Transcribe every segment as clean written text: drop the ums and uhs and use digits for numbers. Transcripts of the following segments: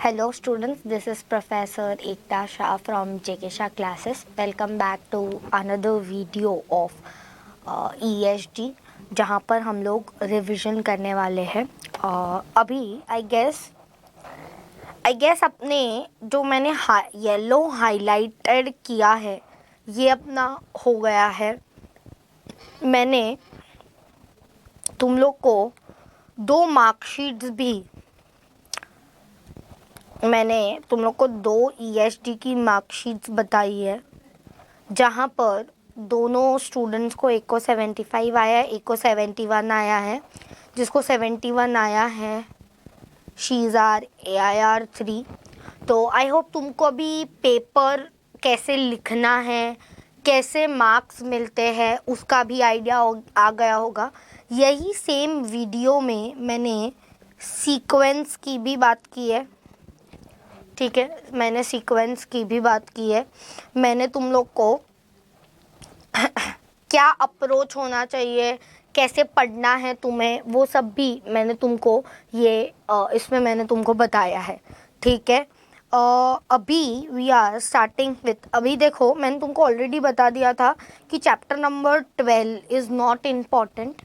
Hello students, this is Professor Ekta Shah from JK Shah classes. Welcome back to another video of ESG जहाँ पर हम लोग revision करने वाले हैं। अभी आई गेस अपने जो मैंने येलो हाईलाइटेड किया है ये अपना हो गया है। मैंने तुम लोग को दो मार्कशीट्स भी मैंने तुम लोग को दो ESG की मार्कशीट्स बताई है जहाँ पर दोनों स्टूडेंट्स को एक को 75 आया है, एक को 71 आया है। जिसको 71 आया है शी इज़ आर AIR3। तो आई होप तुमको अभी पेपर कैसे लिखना है, कैसे मार्क्स मिलते हैं उसका भी आइडिया आ गया होगा। यही सेम वीडियो में मैंने सीक्वेंस की भी बात की है, ठीक है। मैंने सीक्वेंस की भी बात की है। मैंने तुम लोग को क्या अप्रोच होना चाहिए, कैसे पढ़ना है तुम्हें, वो सब भी मैंने तुमको इसमें मैंने तुमको बताया है, ठीक है। अभी वी आर स्टार्टिंग विथ, अभी देखो मैंने तुमको ऑलरेडी बता दिया था कि chapter number 12 is not important.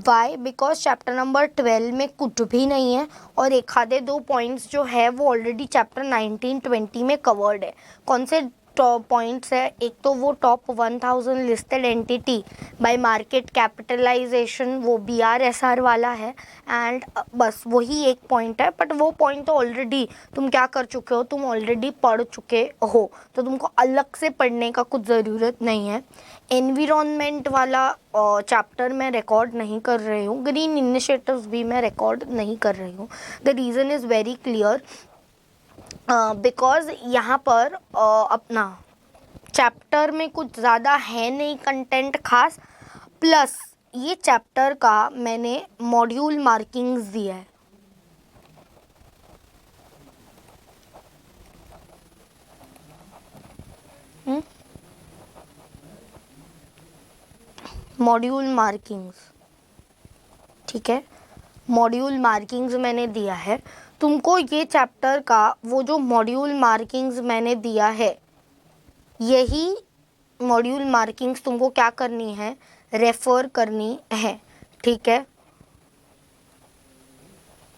Why? Because chapter number 12 में कुछ भी नहीं है और एक आधे दो पॉइंट्स जो है वो ऑलरेडी चैप्टर 19-20 में कवर्ड है। कौन से टॉप पॉइंट्स है? एक तो वो top 1000 listed entity by market capitalisation, वो BRSR वाला है। एंड बस वही एक पॉइंट है, बट वो पॉइंट तो ऑलरेडी तुम क्या कर चुके हो, तुम ऑलरेडी पढ़ चुके हो, तो तुमको अलग से पढ़ने का कुछ ज़रूरत नहीं है। एनवायरनमेंट वाला चैप्टर मैं रिकॉर्ड नहीं कर रही हूँ, ग्रीन इनिशिएटिव्स भी मैं रिकॉर्ड नहीं कर रही हूँ। The reason is very clear, because यहाँ पर अपना चैप्टर में कुछ ज़्यादा है नहीं कंटेंट खास, प्लस ये चैप्टर का मैंने मॉड्यूल मार्किंग्स दिया है। मॉड्यूल मार्किंग्स, ठीक है, मॉड्यूल मार्किंग्स मैंने दिया है तुमको। ये चैप्टर का वो जो मॉड्यूल मार्किंग्स मैंने दिया है, यही मॉड्यूल मार्किंग्स तुमको क्या करनी है, रेफर करनी है, ठीक है।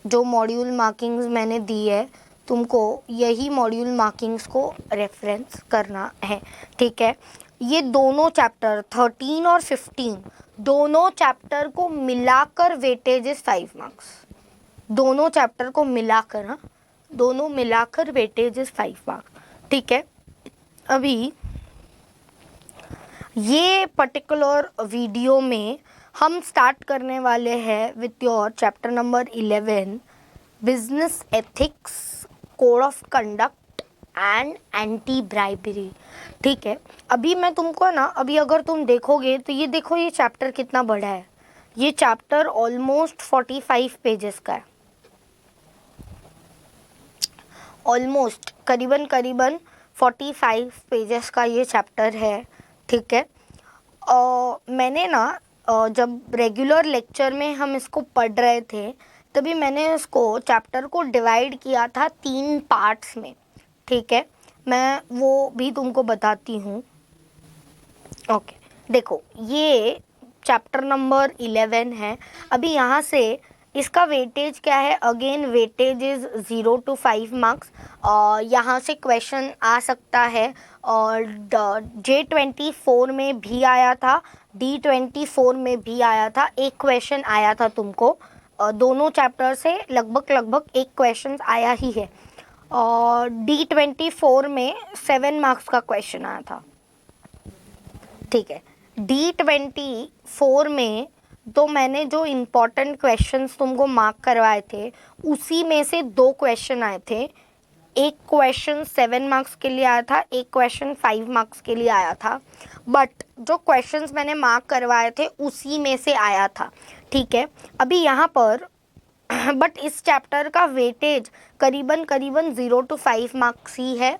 जो मॉड्यूल मार्किंग्स मैंने दी है तुमको यही मॉड्यूल मार्किंग्स को रेफरेंस करना है, ठीक है। ये दोनों चैप्टर 13 और 15 दोनों चैप्टर को मिलाकर वेटेज इज 5 मार्क्स। दोनों चैप्टर को मिलाकर, हाँ, दोनों मिलाकर वेटेज इज 5 मार्क्स, ठीक है। अभी ये पर्टिकुलर वीडियो में हम स्टार्ट करने वाले हैं with your chapter number 11 business ethics, code of conduct and anti bribery, ठीक है। अभी मैं तुमको ना, अभी अगर तुम देखोगे तो ये देखो ये चैप्टर कितना बड़ा है। ये चैप्टर ऑलमोस्ट 45 पेजेस का है, ऑलमोस्ट करीबन 45 पेजेस का ये चैप्टर है, ठीक है। मैंने ना जब रेगुलर लेक्चर में हम इसको पढ़ रहे थे तभी मैंने इसको चैप्टर को डिवाइड किया था 3 पार्ट्स में, ठीक है। मैं वो भी तुमको बताती हूँ। ओके, देखो ये चैप्टर नंबर 11 है। अभी यहाँ से इसका वेटेज क्या है? Again weightage is 0 to 5 marks. यहाँ से क्वेश्चन आ सकता है और J24 में भी आया था, D24 में भी आया था। एक क्वेश्चन आया था तुमको, दोनों चैप्टर से लगभग एक क्वेश्चन आया ही है। और D24 में 7 मार्क्स का क्वेश्चन आया था, ठीक है। D24 में तो मैंने जो इम्पोर्टेंट क्वेश्चंस तुमको मार्क करवाए थे उसी में से 2 क्वेश्चन आए थे। एक क्वेश्चन 7 मार्क्स के लिए आया था, एक क्वेश्चन 5 मार्क्स के लिए आया था, बट जो क्वेश्चंस मैंने मार्क करवाए थे उसी में से आया था, ठीक है। अभी यहाँ पर बट इस चैप्टर का वेटेज करीबन 0 to 5 मार्क्स ही है,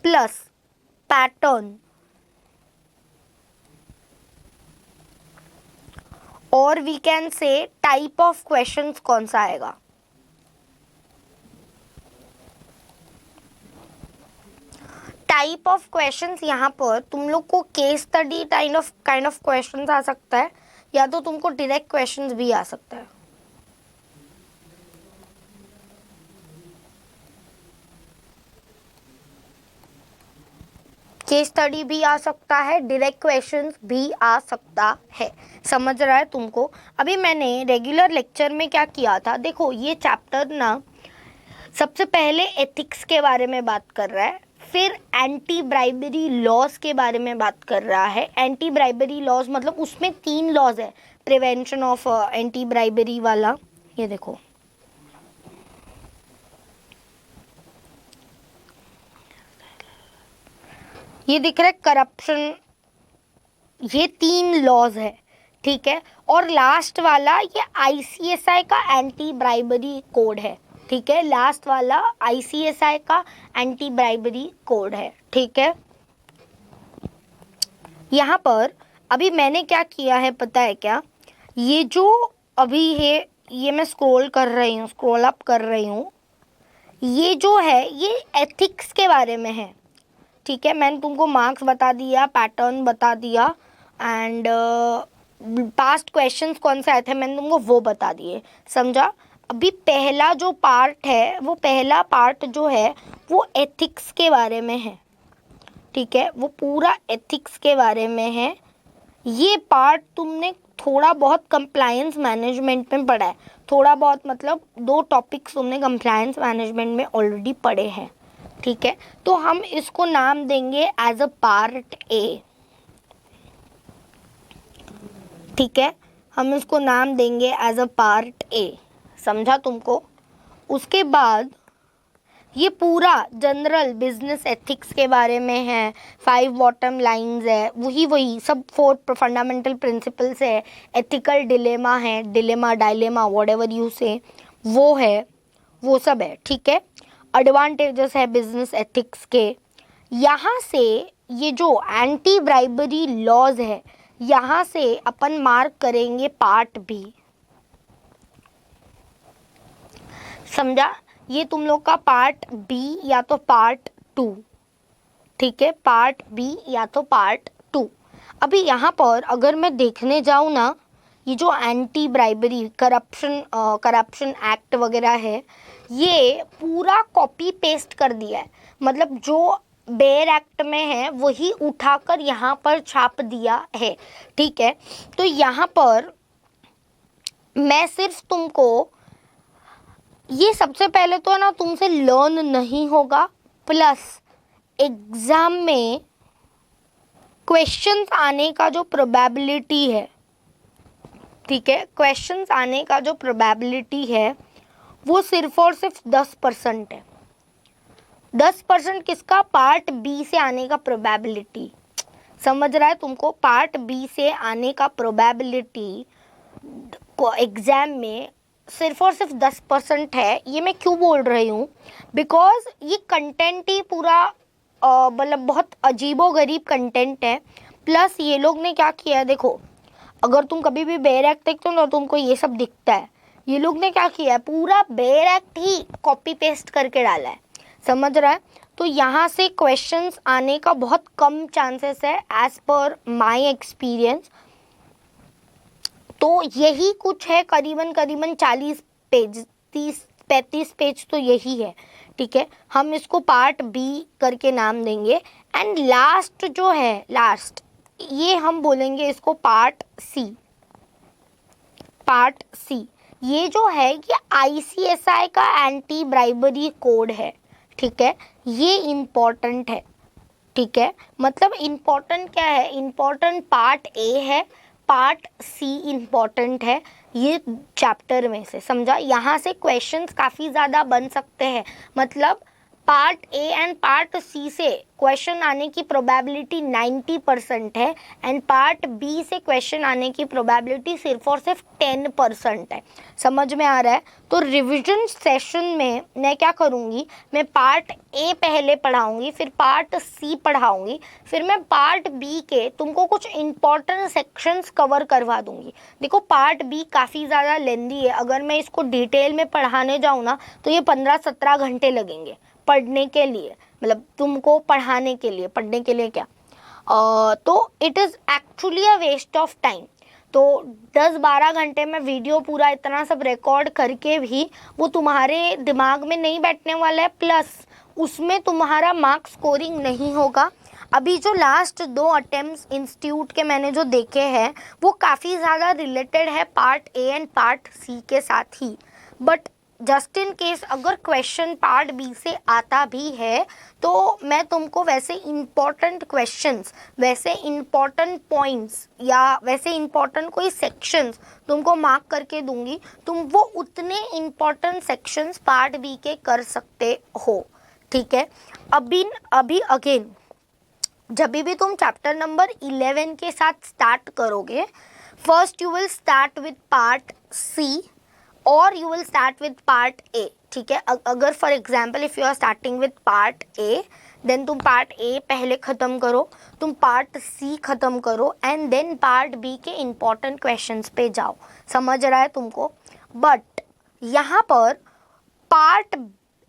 प्लस पैटर्न और we can say type of questions कौन सा आएगा। टाइप ऑफ क्वेश्चंस यहाँ पर तुम लोग को case study kind of questions आ सकता है, या तो तुमको डायरेक्ट क्वेश्चंस भी आ सकता है। केस स्टडी भी आ सकता है, डायरेक्ट क्वेश्चंस भी आ सकता है। समझ रहा है तुमको? अभी मैंने रेगुलर लेक्चर में क्या किया था, देखो ये चैप्टर ना सबसे पहले एथिक्स के बारे में बात कर रहा है, फिर एंटी ब्राइबरी लॉज के बारे में बात कर रहा है। एंटी ब्राइबरी लॉज मतलब उसमें 3 लॉज है प्रिवेंशन ऑफ एंटी ब्राइबरी वाला। ये देखो, ये दिख रहा है करप्शन, ये 3 लॉज है, ठीक है। और लास्ट वाला ये ICSI का एंटी ब्राइबरी कोड है, ठीक है। लास्ट वाला ICSI का एंटी ब्राइबरी कोड है, ठीक है। यहाँ पर अभी मैंने क्या किया है पता है क्या, ये जो अभी है ये मैं स्क्रॉल कर रही हूँ, स्क्रॉल अप कर रही हूँ, ये जो है ये एथिक्स के बारे में है, ठीक है। मैंने तुमको मार्क्स बता दिया, पैटर्न बता दिया, एंड पास्ट क्वेश्चंस कौन से आए थे मैंने तुमको वो बता दिए, समझा। अभी पहला जो पार्ट है, वो पहला पार्ट जो है वो एथिक्स के बारे में है, ठीक है। वो पूरा एथिक्स के बारे में है। ये पार्ट तुमने थोड़ा बहुत कंप्लायंस मैनेजमेंट में पढ़ा है, थोड़ा बहुत मतलब 2 टॉपिक्स तुमने कंप्लायंस मैनेजमेंट में ऑलरेडी पढ़े हैं, ठीक है। तो हम इसको नाम देंगे एज अ पार्ट ए, ठीक है। हम इसको नाम देंगे एज अ पार्ट ए, समझा तुमको। उसके बाद ये पूरा जनरल बिजनेस एथिक्स के बारे में है, 5 बॉटम लाइंस है, वही सब 4 फंडामेंटल प्रिंसिपल्स है, एथिकल डिलेमा है, डिलेमा डायलेमा व्हाटएवर यू से, वो है, वो सब है, ठीक है। एडवांटेजेस है बिजनेस एथिक्स के। यहाँ से ये जो एंटी ब्राइबरी लॉज है, यहाँ से अपन मार्क करेंगे पार्ट बी, समझा। ये तुम लोग का पार्ट बी या तो पार्ट 2, ठीक है, पार्ट बी या तो पार्ट 2। अभी यहाँ पर अगर मैं देखने जाऊँ ना, ये जो एंटी ब्राइबरी करप्शन एक्ट वगैरह है, ये पूरा कॉपी पेस्ट कर दिया है, मतलब जो बेयर एक्ट में है वही उठाकर यहाँ पर छाप दिया है, ठीक है। तो यहाँ पर मैं सिर्फ तुमको ये सबसे पहले तो ना तुमसे लर्न नहीं होगा, प्लस एग्ज़ाम में क्वेश्चंस आने का जो प्रोबेबिलिटी है, ठीक है, क्वेश्चंस आने का जो प्रोबेबिलिटी है वो सिर्फ और सिर्फ 10% है। 10% किसका? पार्ट बी से आने का प्रोबेबिलिटी, समझ रहा है तुमको? पार्ट बी से आने का प्रोबेबिलिटी को एग्ज़ाम में सिर्फ और सिर्फ 10% है। ये मैं क्यों बोल रही हूँ? बिकॉज ये कंटेंट ही पूरा मतलब बहुत अजीबोगरीब कंटेंट है। प्लस ये लोग ने क्या किया है, देखो, अगर तुम कभी भी बेयर एक्ट देखते हो ना तुमको ये सब दिखता है। ये लोग ने क्या किया है, पूरा बेयर एक्ट ही कॉपी पेस्ट करके डाला है, समझ रहा है? तो यहाँ से क्वेश्चंस आने का बहुत कम चांसेस है एज पर माय एक्सपीरियंस। तो यही कुछ है, करीबन 40 पेज, 30-35 पेज तो यही है, ठीक है। हम इसको पार्ट बी करके नाम देंगे। एंड लास्ट जो है, लास्ट ये हम बोलेंगे इसको पार्ट सी। पार्ट सी ये जो है ये ICSI का एंटी ब्राइबरी कोड है, ठीक है। ये इम्पोर्टेंट है, ठीक है। मतलब इम्पोर्टेंट क्या है? इम्पोर्टेंट पार्ट ए है, पार्ट सी इम्पॉर्टेंट है ये चैप्टर में से, समझा। यहाँ से क्वेश्चंस काफ़ी ज़्यादा बन सकते हैं, मतलब part A and part C से क्वेश्चन आने की प्रोबेबिलिटी 90% है, एंड पार्ट बी से क्वेश्चन आने की प्रोबेबिलिटी सिर्फ और सिर्फ 10% है। समझ में आ रहा है? तो रिवीजन सेशन में मैं क्या करूँगी, मैं पार्ट ए पहले पढ़ाऊँगी, फिर पार्ट सी पढ़ाऊँगी, फिर मैं पार्ट बी के तुमको कुछ इम्पॉर्टेंट सेक्शंस कवर करवा दूँगी। देखो पार्ट बी काफ़ी ज़्यादा लेंदी है, अगर मैं इसको डिटेल में पढ़ाने जाऊँ ना तो ये 15-17 घंटे लगेंगे पढ़ने के लिए, मतलब तुमको पढ़ाने के लिए, पढ़ने के लिए क्या, तो it is actually a waste of time. तो 10-12 घंटे में वीडियो पूरा इतना सब रिकॉर्ड करके भी वो तुम्हारे दिमाग में नहीं बैठने वाला है, प्लस उसमें तुम्हारा मार्क्स स्कोरिंग नहीं होगा। अभी जो लास्ट 2 अटेम्प्ट्स इंस्टीट्यूट के मैंने जो देखे हैं वो काफ़ी ज़्यादा रिलेटेड है part A and part C के साथ ही, बट जस्ट इन केस अगर क्वेश्चन पार्ट बी से आता भी है तो मैं तुमको वैसे इम्पॉर्टेंट क्वेश्चंस, वैसे इम्पॉर्टेंट पॉइंट्स या वैसे इम्पॉर्टेंट कोई सेक्शंस तुमको मार्क करके दूंगी, तुम वो उतने इम्पॉर्टेंट सेक्शंस पार्ट बी के कर सकते हो, ठीक है। अभी अगेन जब भी तुम चैप्टर नंबर 11 के साथ स्टार्ट करोगे, first you will start with part C और you will start with part A, ठीक है। अगर for example if you are starting with part A, then तुम पार्ट ए पहले ख़त्म करो, तुम पार्ट सी ख़त्म करो एंड देन पार्ट बी के इम्पॉर्टेंट क्वेश्चंस पे जाओ। समझ रहा है तुमको? बट यहाँ पर पार्ट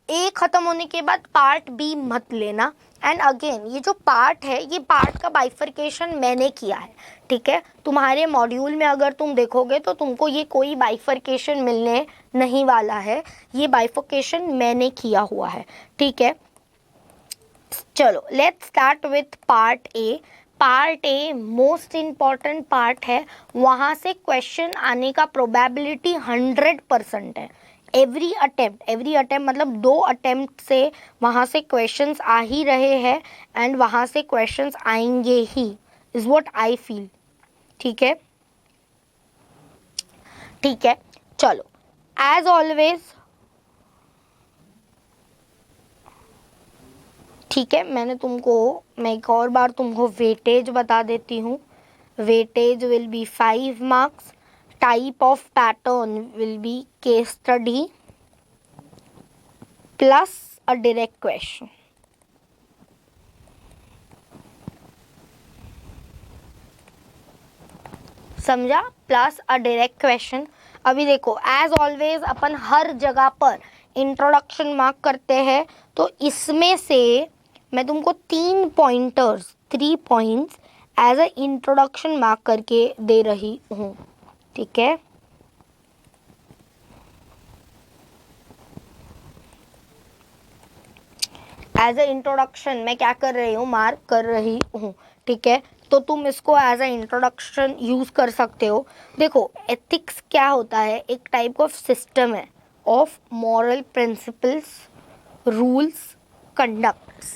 ए ख़त्म होने के बाद पार्ट बी मत लेना। एंड अगेन ये जो पार्ट है, ये पार्ट का बाइफरकेशन मैंने किया है, ठीक है। तुम्हारे मॉड्यूल में अगर तुम देखोगे तो तुमको ये कोई बाइफरकेशन मिलने नहीं वाला है, ये बाइफरकेशन मैंने किया हुआ है, ठीक है। चलो let's start with part A. Part a most important part है, वहाँ से क्वेश्चन आने का प्रोबेबिलिटी 100% है। एवरी अटेम्प्ट मतलब 2 अटेम्प्ट से वहाँ से क्वेश्चंस आ ही रहे हैं एंड वहाँ से क्वेश्चंस आएंगे ही, इज़ व्हाट आई फील, ठीक है। ठीक है, चलो एज ऑलवेज, ठीक है। मैं एक और बार तुमको वेटेज बता देती हूँ। Weightage will be 5 marks, type of pattern will be case study plus a direct question. समझा? Plus a direct question. अभी देखो एज ऑलवेज अपन हर जगह पर इंट्रोडक्शन मार्क करते हैं, तो इसमें से मैं तुमको 3 points as a introduction mark करके दे रही हूँ, ठीक है। एज अ इंट्रोडक्शन मैं क्या कर रही हूँ, मार्क कर रही हूँ, ठीक है। तो तुम इसको एज अ इंट्रोडक्शन यूज़ कर सकते हो। देखो एथिक्स क्या होता है, एक टाइप ऑफ सिस्टम है of moral principles, rules, conducts,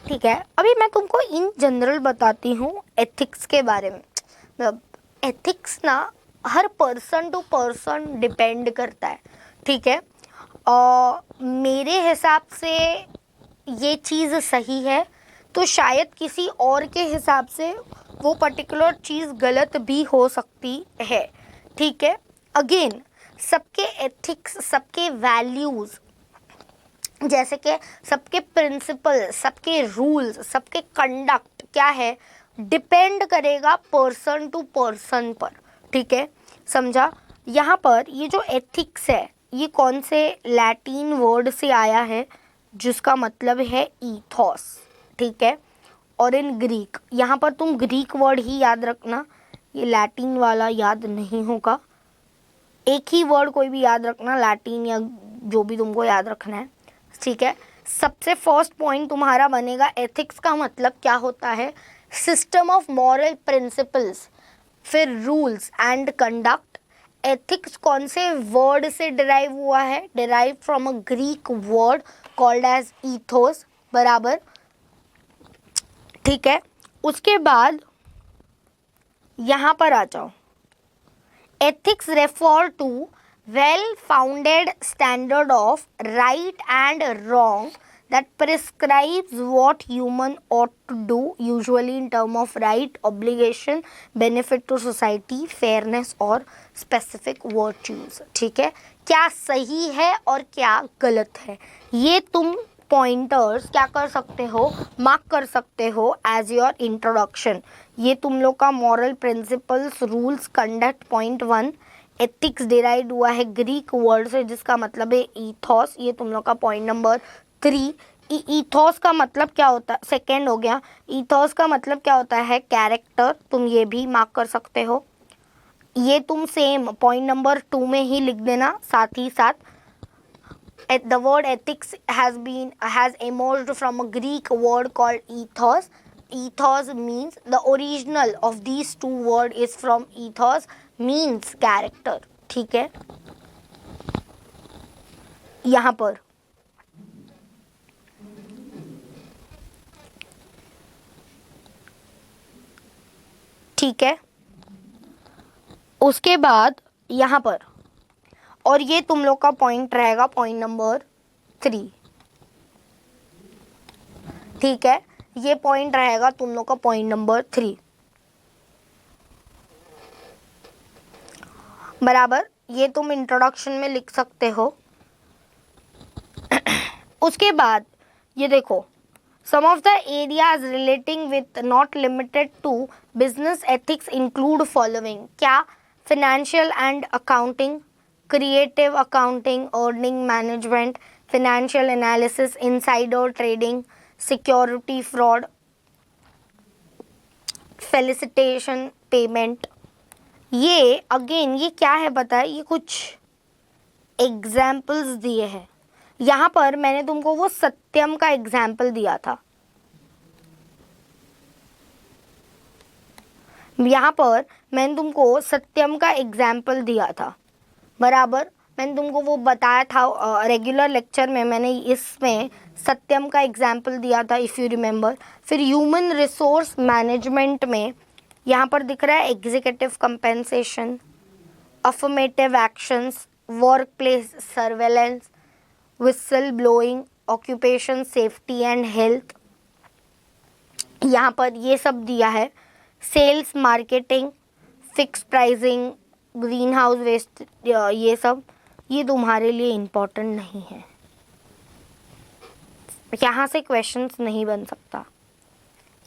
ठीक है। अभी मैं तुमको इन जनरल बताती हूँ एथिक्स के बारे में। मतलब एथिक्स ना हर पर्सन टू पर्सन डिपेंड करता है, ठीक है। मेरे हिसाब से ये चीज़ सही है तो शायद किसी और के हिसाब से वो पर्टिकुलर चीज़ गलत भी हो सकती है, ठीक है। अगेन सबके एथिक्स, सबके वैल्यूज़, जैसे कि सबके प्रिंसिपल, सबके रूल्स, सबके कंडक्ट क्या है, डिपेंड करेगा पर्सन टू पर्सन पर, ठीक है। समझा? यहाँ पर ये जो एथिक्स है ये कौन से लैटिन वर्ड से आया है जिसका मतलब है ईथोस, ठीक है। और इन ग्रीक, यहाँ पर तुम ग्रीक वर्ड ही याद रखना, ये लैटिन वाला याद नहीं होगा। एक ही वर्ड कोई भी याद रखना, लैटिन या जो भी तुमको याद रखना है, ठीक है। सबसे फर्स्ट पॉइंट तुम्हारा बनेगा एथिक्स का मतलब क्या होता है, सिस्टम ऑफ मॉरल प्रिंसिपल्स, फिर रूल्स एंड कंडक्ट। एथिक्स कौन से वर्ड से डिराइव हुआ है, derive from a Greek word called as ethos, बराबर, ठीक है। उसके बाद यहाँ पर आ जाओ, ethics refer to well founded standard of right and wrong that prescribes what human ought to do, usually in term of right, obligation, benefit to society, fairness और specific virtues, ठीक है। क्या सही है और क्या गलत है, ये तुम पॉइंटर्स क्या कर सकते हो, मार्क कर सकते हो एज योर इंट्रोडक्शन। ये तुम लोग का moral principles, rules, conduct, point 1। Ethics derive हुआ है ग्रीक वर्ड से जिसका मतलब है ईथोस, ये तुम लोग का पॉइंट नंबर 3। ईथॉस का मतलब क्या होता है, सेकेंड हो गया। ईथॉस का मतलब क्या होता है, कैरेक्टर, तुम ये भी मार्क कर सकते हो। ये तुम सेम पॉइंट नंबर 2 में ही लिख देना साथ ही साथ। The word ethics has emerged from a Greek word called ethos. Ethos means, the original of these two word is from ethos, means character. ठीक है, यहाँ पर ठीक है। उसके बाद यहाँ पर, और ये तुम लोग का पॉइंट रहेगा पॉइंट नंबर 3। ठीक है, ये पॉइंट रहेगा तुम लोग का पॉइंट नंबर 3, बराबर। ये तुम इंट्रोडक्शन में लिख सकते हो। उसके बाद ये देखो, some of the areas relating with not limited to business ethics include following। क्या, financial and accounting, creative accounting, earning management, financial analysis, insider trading, security fraud, felicitation payment। ये अगेन ये क्या है बताए, ये कुछ एग्जाम्पल्स दिए हैं। यहाँ पर मैंने तुमको वो सत्यम का एग्जाम्पल दिया था, यहाँ पर मैंने तुमको सत्यम का एग्जाम्पल दिया था, बराबर। मैंने तुमको वो बताया था रेगुलर लेक्चर में, मैंने इसमें सत्यम का एग्जाम्पल दिया था, इफ़ यू रिमेंबर। फिर ह्यूमन रिसोर्स मैनेजमेंट में यहाँ पर दिख रहा है executive compensation, affirmative actions, work place surveillance, whistle blowing, occupation safety and health, यहाँ पर ये सब दिया है। Sales marketing, fix pricing, green house waste, ये सब ये तुम्हारे लिए इम्पोर्टेंट नहीं है, यहाँ से क्वेश्चंस नहीं बन सकता।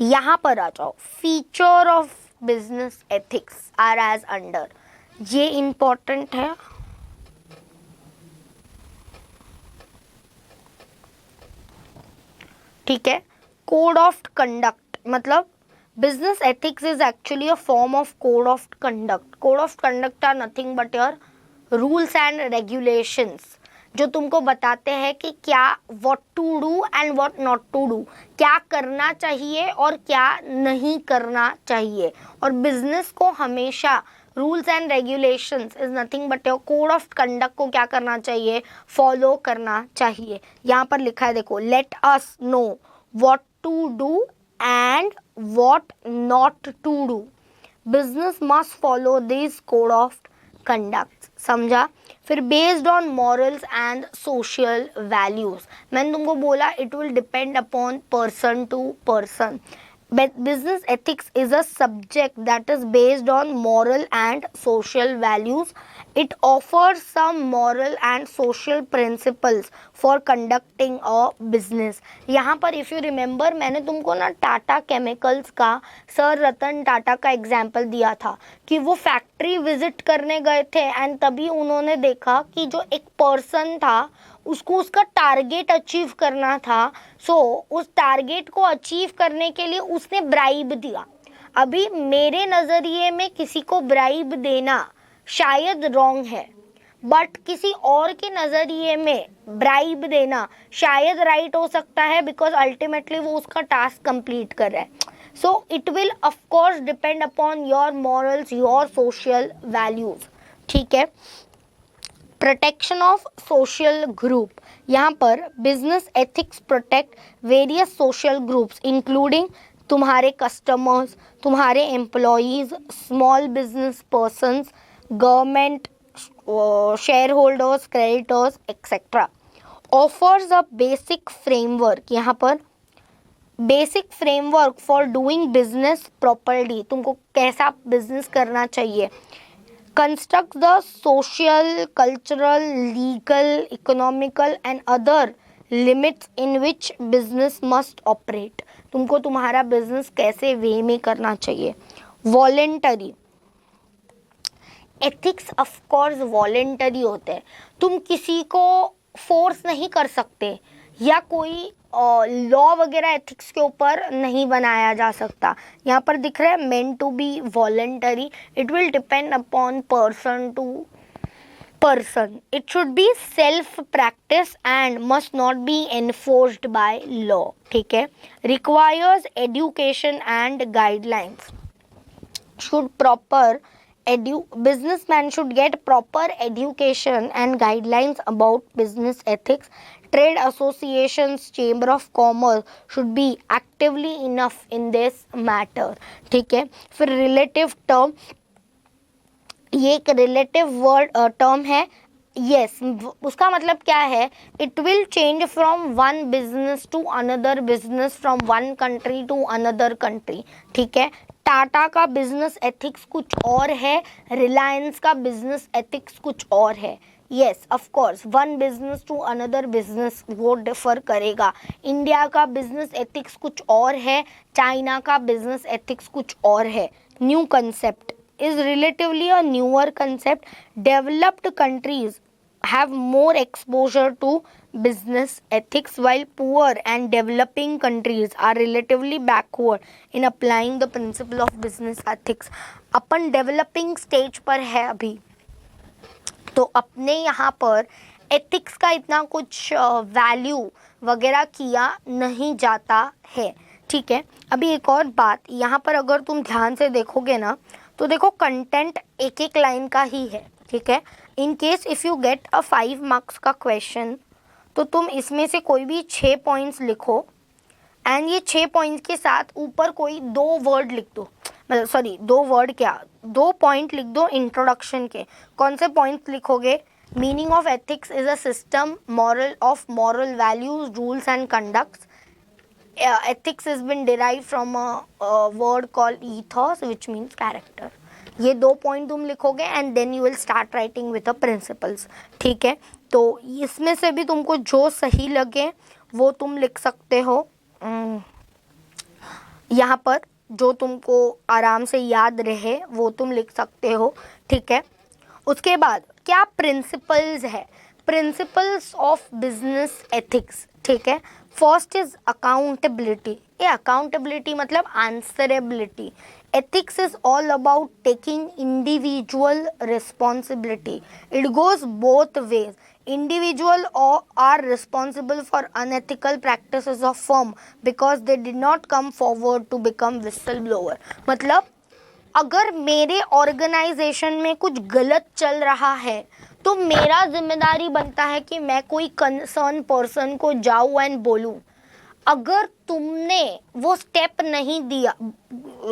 यहाँ पर आ जाओ, feature of business ethics are as under, ये इम्पोर्टेंट है। ठीक है, कोड ऑफ कंडक्ट, मतलब business ethics is actually a form of code of conduct. Code of conduct are nothing but your rules and regulations, जो तुमको बताते हैं कि क्या what to do and what not to do, क्या करना चाहिए और क्या नहीं करना चाहिए। और बिजनेस को हमेशा rules and regulations is nothing but your code of conduct को क्या करना चाहिए, फॉलो करना चाहिए। यहाँ पर लिखा है देखो, let us know what to do and what not to do, business must follow this code of conduct, समझा। फिर based on morals and social values, मैंने तुमको बोला it will depend upon person to person. Business ethics is a subject that is based on moral and social values. It offers some moral and social principles for conducting a business. यहाँ पर if you remember मैंने तुमको ना Tata chemicals का, sir Ratan Tata का example दिया था कि वो फैक्ट्री विजिट करने गए थे एंड तभी उन्होंने देखा कि जो एक पर्सन था उसको उसका टारगेट अचीव करना था। सो उस टारगेट को अचीव करने के लिए उसने ब्राइब दिया। अभी मेरे नज़रिए में किसी को ब्राइब देना शायद रॉन्ग है, बट किसी और के नज़रिए में ब्राइब देना शायद राइट हो सकता है, बिकॉज अल्टीमेटली वो उसका टास्क कंप्लीट कर रहा है। So it will of course depend upon your morals, your social values. ठीक है, प्रोटेक्शन ऑफ सोशल ग्रुप, यहाँ पर business ethics protect various social groups including तुम्हारे कस्टमर्स, तुम्हारे employees, small business persons, government, share holders, creditors etcetera. Offers a basic framework, यहाँ पर basic framework for doing business properly, तुमको कैसा business करना चाहिए। Construct the social, cultural, legal, economical and other limits in which business must operate, तुमको तुम्हारा business कैसे वे में करना चाहिए। Voluntary ethics of course voluntary होते हैं, तुम किसी को फोर्स नहीं कर सकते या कोई लॉ वगैरह एथिक्स के ऊपर नहीं बनाया जा सकता। यहाँ पर दिख रहा है meant to be voluntary, it will depend upon person to person. It should be self practice and must not be enforced by law. ठीक है, requires education and guidelines. Should proper businessman should get proper education and guidelines about business ethics. Trade associations, chamber of commerce should be actively enough in this matter. ठीक है, फिर relative term, ये एक relative word term है। Yes, उसका मतलब क्या है, it will change from one business to another business, from one country to another country. ठीक है, टाटा का बिजनेस एथिक्स कुछ और है, रिलायंस का बिजनेस एथिक्स कुछ और है। Yes, of course one business to another business वो डिफर करेगा। इंडिया का बिजनेस एथिक्स कुछ और है, चाइना का बिजनेस एथिक्स कुछ और है। New concept is relatively a newer concept. Developed countries have more exposure to business ethics, while poor and developing countries are relatively backward in applying the principle of business ethics. Upon developing stage पर है अभी, तो अपने यहाँ पर ethics का इतना कुछ वैल्यू वगैरह किया नहीं जाता है। ठीक है, अभी एक और बात, यहाँ पर अगर तुम ध्यान से देखोगे ना, तो देखो कंटेंट एक एक लाइन का ही है। ठीक है, in case if you get a 5 marks का क्वेश्चन, तो तुम इसमें से कोई भी 6 पॉइंट्स लिखो, एंड ये 6 पॉइंट्स के साथ ऊपर कोई 2 वर्ड लिख दो, मतलब सॉरी 2 वर्ड क्या, 2 पॉइंट लिख दो इंट्रोडक्शन के। कौन से पॉइंट्स लिखोगे, meaning of ethics is a system moral of moral values rules and conducts. Ethics has been derived from a word called ethos, which means character. ये 2 पॉइंट तुम लिखोगे and then you will start writing with the principles. ठीक है, तो इसमें से भी तुमको जो सही लगे वो तुम लिख सकते हो। यहाँ पर जो तुमको आराम से याद रहे वो तुम लिख सकते हो। ठीक है, उसके बाद क्या प्रिंसिपल्स है, प्रिंसिपल्स ऑफ बिजनेस एथिक्स। ठीक है, फर्स्ट इज अकाउंटेबिलिटी। ये अकाउंटेबिलिटी मतलब answerability. Ethics is all about taking individual responsibility, it goes both ways. Individual are responsible for unethical practices of firm because they did not come forward to become whistleblower. मतलब अगर मेरे organisation में कुछ गलत चल रहा है तो मेरा जिम्मेदारी बनता है कि मैं कोई कंसर्न पर्सन को जाऊँ एंड बोलूँ। अगर तुमने वो स्टेप नहीं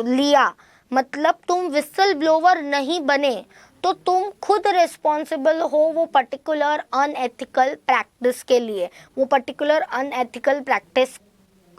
लिया, मतलब तुम विसल ब्लोवर नहीं बने, तो तुम खुद रिस्पॉन्सिबल हो वो पर्टिकुलर अनएथिकल प्रैक्टिस के लिए। वो पर्टिकुलर अनएथिकल प्रैक्टिस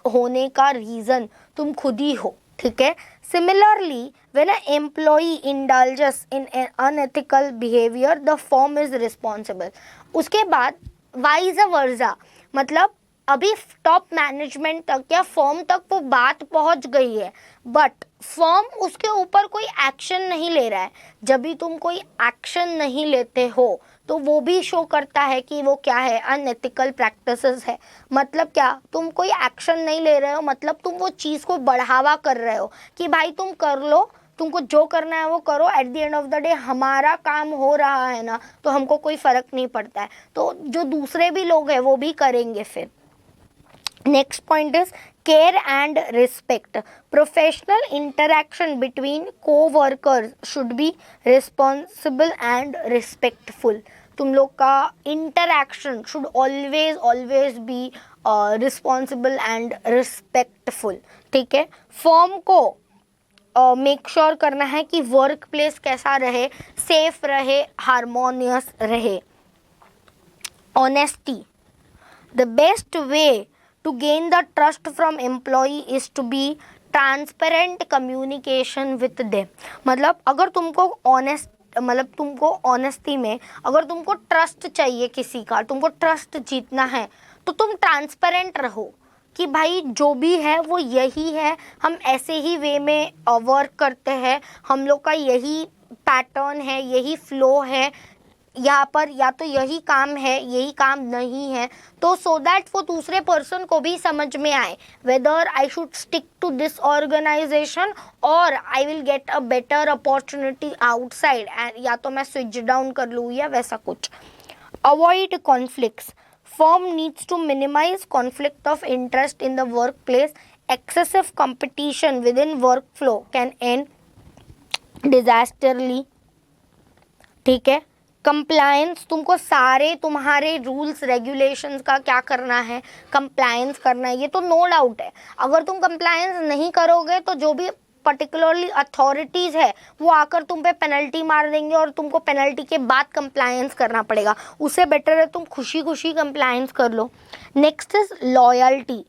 होने का रीज़न तुम खुद ही हो। ठीक है, similarly when a employee indulges in unethical behaviour the firm is responsible. उसके बाद वाइज वर्सा, मतलब अभी टॉप मैनेजमेंट तक या फर्म तक वो बात पहुंच गई है, बट फर्म उसके ऊपर कोई एक्शन नहीं ले रहा है। जब भी तुम कोई एक्शन नहीं लेते हो तो वो भी शो करता है कि वो क्या है, अनएथिकल प्रैक्टिसेस है। मतलब क्या, तुम कोई एक्शन नहीं ले रहे हो, मतलब तुम वो चीज़ को बढ़ावा कर रहे हो कि भाई तुम कर लो, तुमको जो करना है वो करो, at the end of the day हमारा काम हो रहा है ना, तो हमको कोई फ़र्क नहीं पड़ता है, तो जो दूसरे भी लोग हैं वो भी करेंगे फिर। Next point is care and respect. Professional interaction between co-workers should be responsible and respectful. तुम लोग का interaction should always be responsible and respectful. ठीक है, फर्म को मेक श्योर करना है कि वर्क प्लेस कैसा रहे, सेफ रहे, हारमोनियस रहे। Honesty. The best way to gain the trust from employee is to be transparent communication with them. मतलब अगर तुमको ऑनेस्टी में अगर तुमको ट्रस्ट चाहिए किसी का, तुमको ट्रस्ट जीतना है, तो तुम ट्रांसपेरेंट रहो कि भाई जो भी है वो यही है, हम ऐसे ही वे में वर्क करते हैं, हम लोग का यही पैटर्न है, यही फ्लो है, यहाँ पर या तो यही काम है, यही काम नहीं है, तो सो दैट वो दूसरे पर्सन को भी समझ में आए whether I should stick to this organisation और I will get a better opportunity outside, या तो मैं स्विच डाउन कर लूँ या वैसा कुछ. Avoid conflicts. Firm needs to minimize conflict of interest in the workplace. Excessive competition within workflow can end disastrously. ठीक है. कंप्लायंस, तुमको सारे तुम्हारे रूल्स रेगुलेशंस का क्या करना है, कंप्लायंस करना है, ये तो नो डाउट है. अगर तुम कंप्लायंस नहीं करोगे तो जो भी पर्टिकुलरली अथॉरिटीज़ है वो आकर तुम पे पेनल्टी मार देंगे और तुमको पेनल्टी के बाद कंप्लायंस करना पड़ेगा. उससे बेटर है तुम खुशी खुशी कंप्लायंस कर लो. Next is loyalty.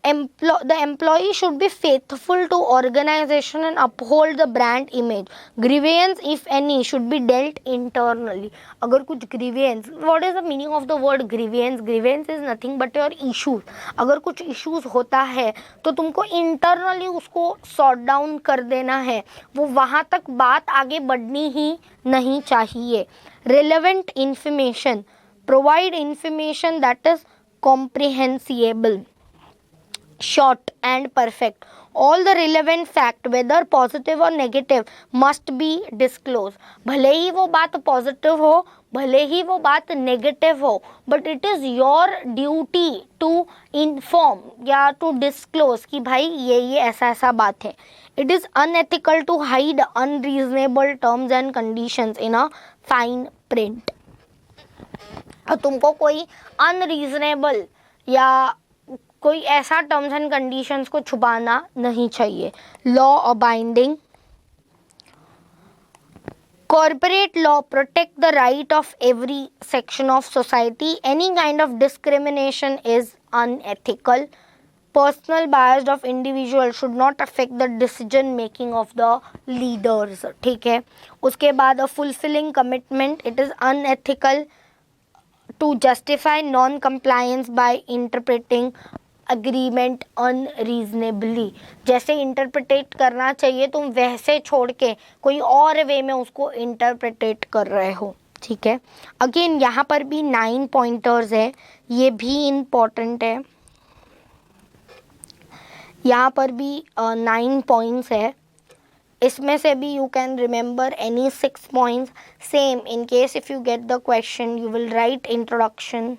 The employee should be faithful to organization and uphold the brand image. Grievance, if any, should be dealt internally. अगर कुछ grievance, what is the meaning of the word grievance? Grievance is nothing but your issues. अगर कुछ issues होता है तो तुमको internally उसको sort down कर देना है. वो वहाँ तक बात आगे बढ़नी ही नहीं चाहिए. Relevant information. Provide information that is comprehensible, short and perfect. All the relevant fact, whether positive or negative, must be disclosed. भले ही वो बात पॉजिटिव हो, भले ही वो बात नेगेटिव हो, but it is your duty to inform या टू डिस्क्लोज कि भाई ये ऐसा ऐसा बात है. It is unethical to hide unreasonable terms and conditions in a fine print. तुमको कोई अनरीजनेबल या कोई ऐसा टर्म्स एंड कंडीशंस को छुपाना नहीं चाहिए. Law अबाइंडिंग. Corporate law protect the right of every section of society. Any kind of discrimination is unethical. Personal bias of individual should not affect the decision making of the leaders. ठीक है. उसके बाद a fulfilling commitment. It is unethical to justify non-compliance by interpreting agreement unreasonably. जैसे interpret करना चाहिए तुम वैसे छोड़ के कोई और वे में उसको इंटरप्रिटेट कर रहे हो. ठीक है. अगेन यहाँ पर भी 9 पॉइंटर्स है, ये भी इम्पॉर्टेंट है. यहाँ पर भी 9 पॉइंट्स है. इसमें से भी you can remember any 6 points. Same in case if you get the question you will right introduction.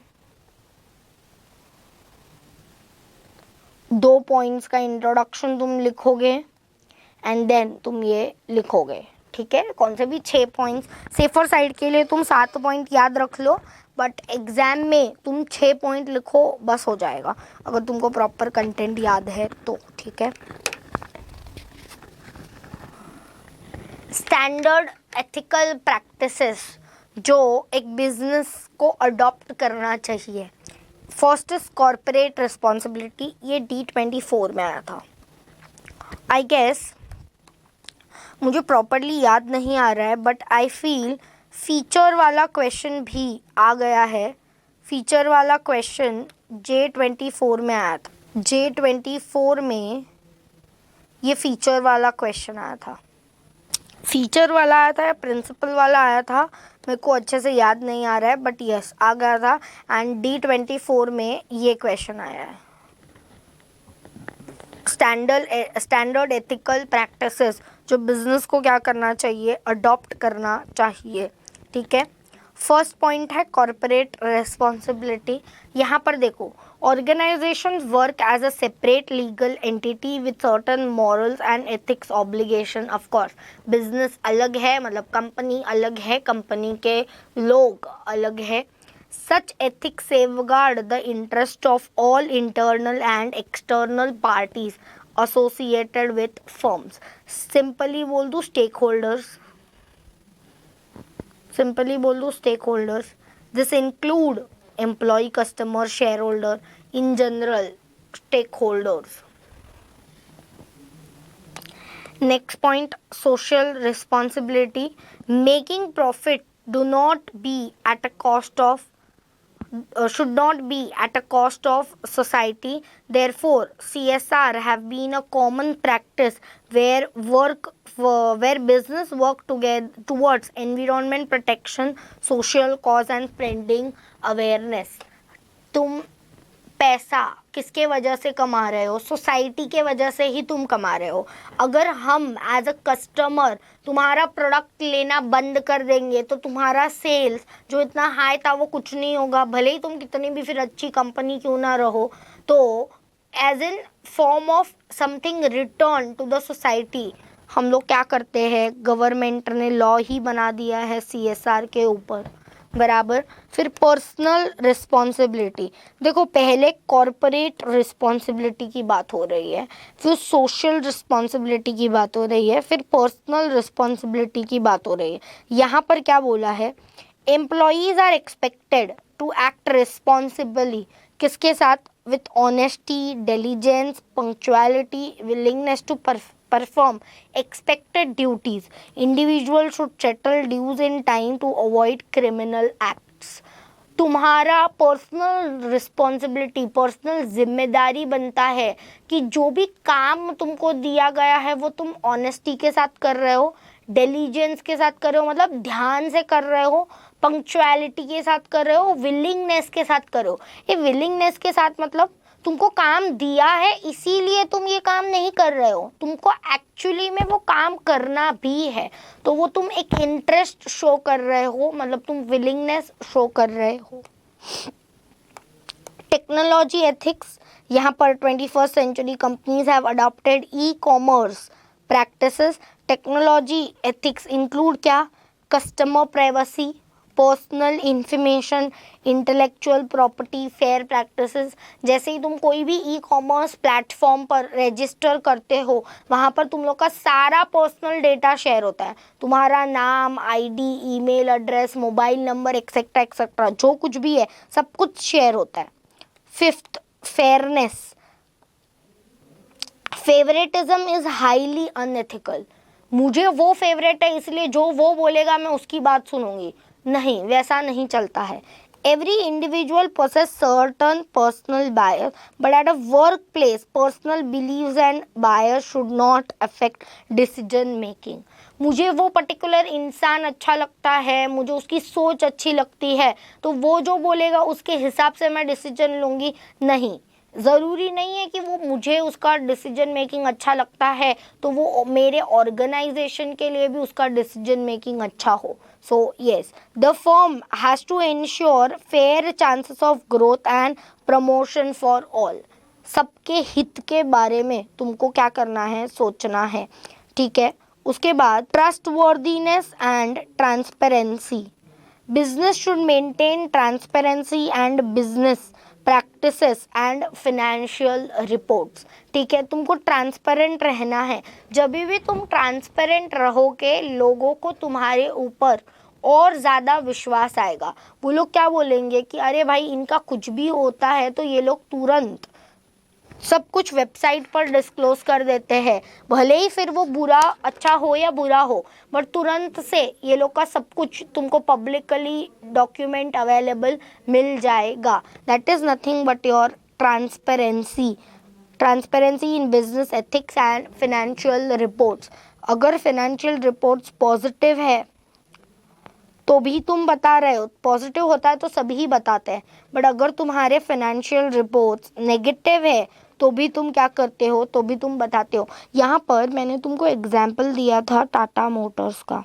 2 points का इंट्रोडक्शन तुम लिखोगे एंड देन तुम ये लिखोगे. ठीक है. कौन से भी 6 पॉइंट्स. सेफर साइड के लिए तुम 7 पॉइंट याद रख लो, बट एग्जाम में तुम 6 पॉइंट लिखो बस हो जाएगा अगर तुमको प्रॉपर कंटेंट याद है तो. ठीक है. स्टैंडर्ड एथिकल प्रैक्टिसेस जो एक बिजनेस को अडॉप्ट करना चाहिए. First is corporate responsibility. ये D24 में आया था. आई गेस मुझे प्रॉपरली याद नहीं आ रहा है, बट आई फील फीचर वाला क्वेश्चन भी आ गया है. फीचर वाला क्वेश्चन J24 में आया था. J24 में ये फीचर वाला क्वेश्चन आया था. फीचर वाला आया था या प्रिंसिपल वाला आया था मेरे को अच्छे से याद नहीं आ रहा है, बट यस आ गया था. एंड D24 में ये क्वेश्चन आया है. स्टैंडर्ड एथिकल प्रैक्टिसेस जो बिजनेस को क्या करना चाहिए, अडॉप्ट करना चाहिए. ठीक है. फर्स्ट पॉइंट है कॉर्पोरेट रेस्पॉन्सिबिलिटी. यहाँ पर देखो, organisations work as a separate legal entity with certain morals and ethics obligation. Of course business अलग है, मतलब कंपनी अलग है, कंपनी के लोग अलग है. Such ethics safeguard the interest of all internal and external parties associated with firms. Simply बोल दूँ stakeholders. Simply बोल दूँ stakeholders. This include employee, customer, shareholder, in general stakeholders. Next point, social responsibility. Making profit do not be at a cost of should not be at a cost of society. Therefore, CSR have been a common practice where work where business work together towards environment protection, social cause and spreading awareness. तुम पैसा किसके वजह से कमा रहे हो? Society के वजह से ही तुम कमा रहे हो. अगर हम एज अ कस्टमर तुम्हारा प्रोडक्ट लेना बंद कर देंगे तो तुम्हारा सेल्स जो इतना हाई था वो कुछ नहीं होगा, भले ही तुम कितनी भी फिर अच्छी कंपनी क्यों ना रहो. तो as in form of something return to the society हम लोग क्या करते हैं, गवर्नमेंट ने लॉ ही बना दिया है CSR के ऊपर, बराबर. फिर पर्सनल रिस्पॉन्सिबिलिटी. देखो पहले कॉरपोरेट रिस्पॉन्सिबिलिटी की बात हो रही है, फिर सोशल रिस्पॉन्सिबिलिटी की बात हो रही है, फिर पर्सनल रिस्पॉन्सिबिलिटी की बात हो रही है. यहाँ पर क्या बोला है, employees are expected to act responsibly. किसके साथ? With honesty, diligence, punctuality, willingness to perform expected duties. Individual should settle dues in time to avoid criminal acts. तुम्हारा पर्सनल रिस्पॉन्सिबिलिटी, पर्सनल जिम्मेदारी बनता है कि जो भी काम तुमको दिया गया है वो तुम ऑनेस्टी के साथ कर रहे हो, डिलीजेंस के साथ कर रहे हो, मतलब ध्यान से कर रहे हो, पंक्चुअलिटी के साथ कर रहे हो, विलिंगनेस के साथ कर रहे हो. ये विलिंगनेस के साथ मतलब तुमको काम दिया है इसीलिए तुम ये काम नहीं कर रहे हो, तुमको एक्चुअली में वो काम करना भी है, तो वो तुम एक इंटरेस्ट शो कर रहे हो, मतलब तुम विलिंगनेस शो कर रहे हो. Technology ethics. यहाँ पर 21st century companies have adopted e-commerce practices. Technology ethics include क्या? Customer privacy, personal information, intellectual property, fair practices. जैसे ही तुम कोई भी ई-कॉमर्स प्लेटफॉर्म पर रजिस्टर करते हो वहाँ पर तुम लोग का सारा पर्सनल डेटा शेयर होता है, तुम्हारा नाम, ID, email address, mobile number etcetera etcetera, जो कुछ भी है सब कुछ शेयर होता है. 5th, fairness. Favouritism is highly unethical. मुझे वो फेवरेट है इसलिए जो वो बोलेगा मैं उसकी बात सुनूंगी, नहीं, वैसा नहीं चलता है. Every individual possesses certain personal bias, but at a workplace, personal beliefs and bias should not affect decision making. मुझे वो पर्टिकुलर इंसान अच्छा लगता है, मुझे उसकी सोच अच्छी लगती है, तो वो जो बोलेगा उसके हिसाब से मैं डिसीजन लूँगी, नहीं. ज़रूरी नहीं है कि वो मुझे उसका डिसीजन मेकिंग अच्छा लगता है तो वो मेरे ऑर्गेनाइजेशन के लिए भी उसका डिसीजन मेकिंग अच्छा हो. So yes, the firm has to ensure fair chances of growth and promotion for all. सबके हित के बारे में तुमको क्या करना है, सोचना है, ठीक है. उसके बाद trustworthiness and transparency. Business should maintain transparency and business practices and financial reports. ठीक है, तुमको ट्रांसपेरेंट रहना है. जब भी तुम ट्रांसपेरेंट रहोगे लोगों को तुम्हारे ऊपर और ज़्यादा विश्वास आएगा. वो लोग क्या बोलेंगे कि अरे भाई इनका कुछ भी होता है तो ये लोग तुरंत सब कुछ वेबसाइट पर डिस्क्लोज कर देते हैं, भले ही फिर वो बुरा अच्छा हो या बुरा हो, बट तुरंत से ये लोग का सब कुछ तुमको पब्लिकली डॉक्यूमेंट अवेलेबल मिल जाएगा. That is nothing but your transparency. Transparency in business ethics and financial reports. अगर फिनेंशियल रिपोर्ट्स पॉजिटिव है तो भी तुम बता रहे हो, पॉजिटिव होता है तो सभी ही बताते हैं, बट अगर तुम्हारे फाइनेंशियल रिपोर्ट्स नेगेटिव है तो भी तुम क्या करते हो, तो भी तुम बताते हो. यहाँ पर मैंने तुमको एग्जाम्पल दिया था टाटा मोटर्स का,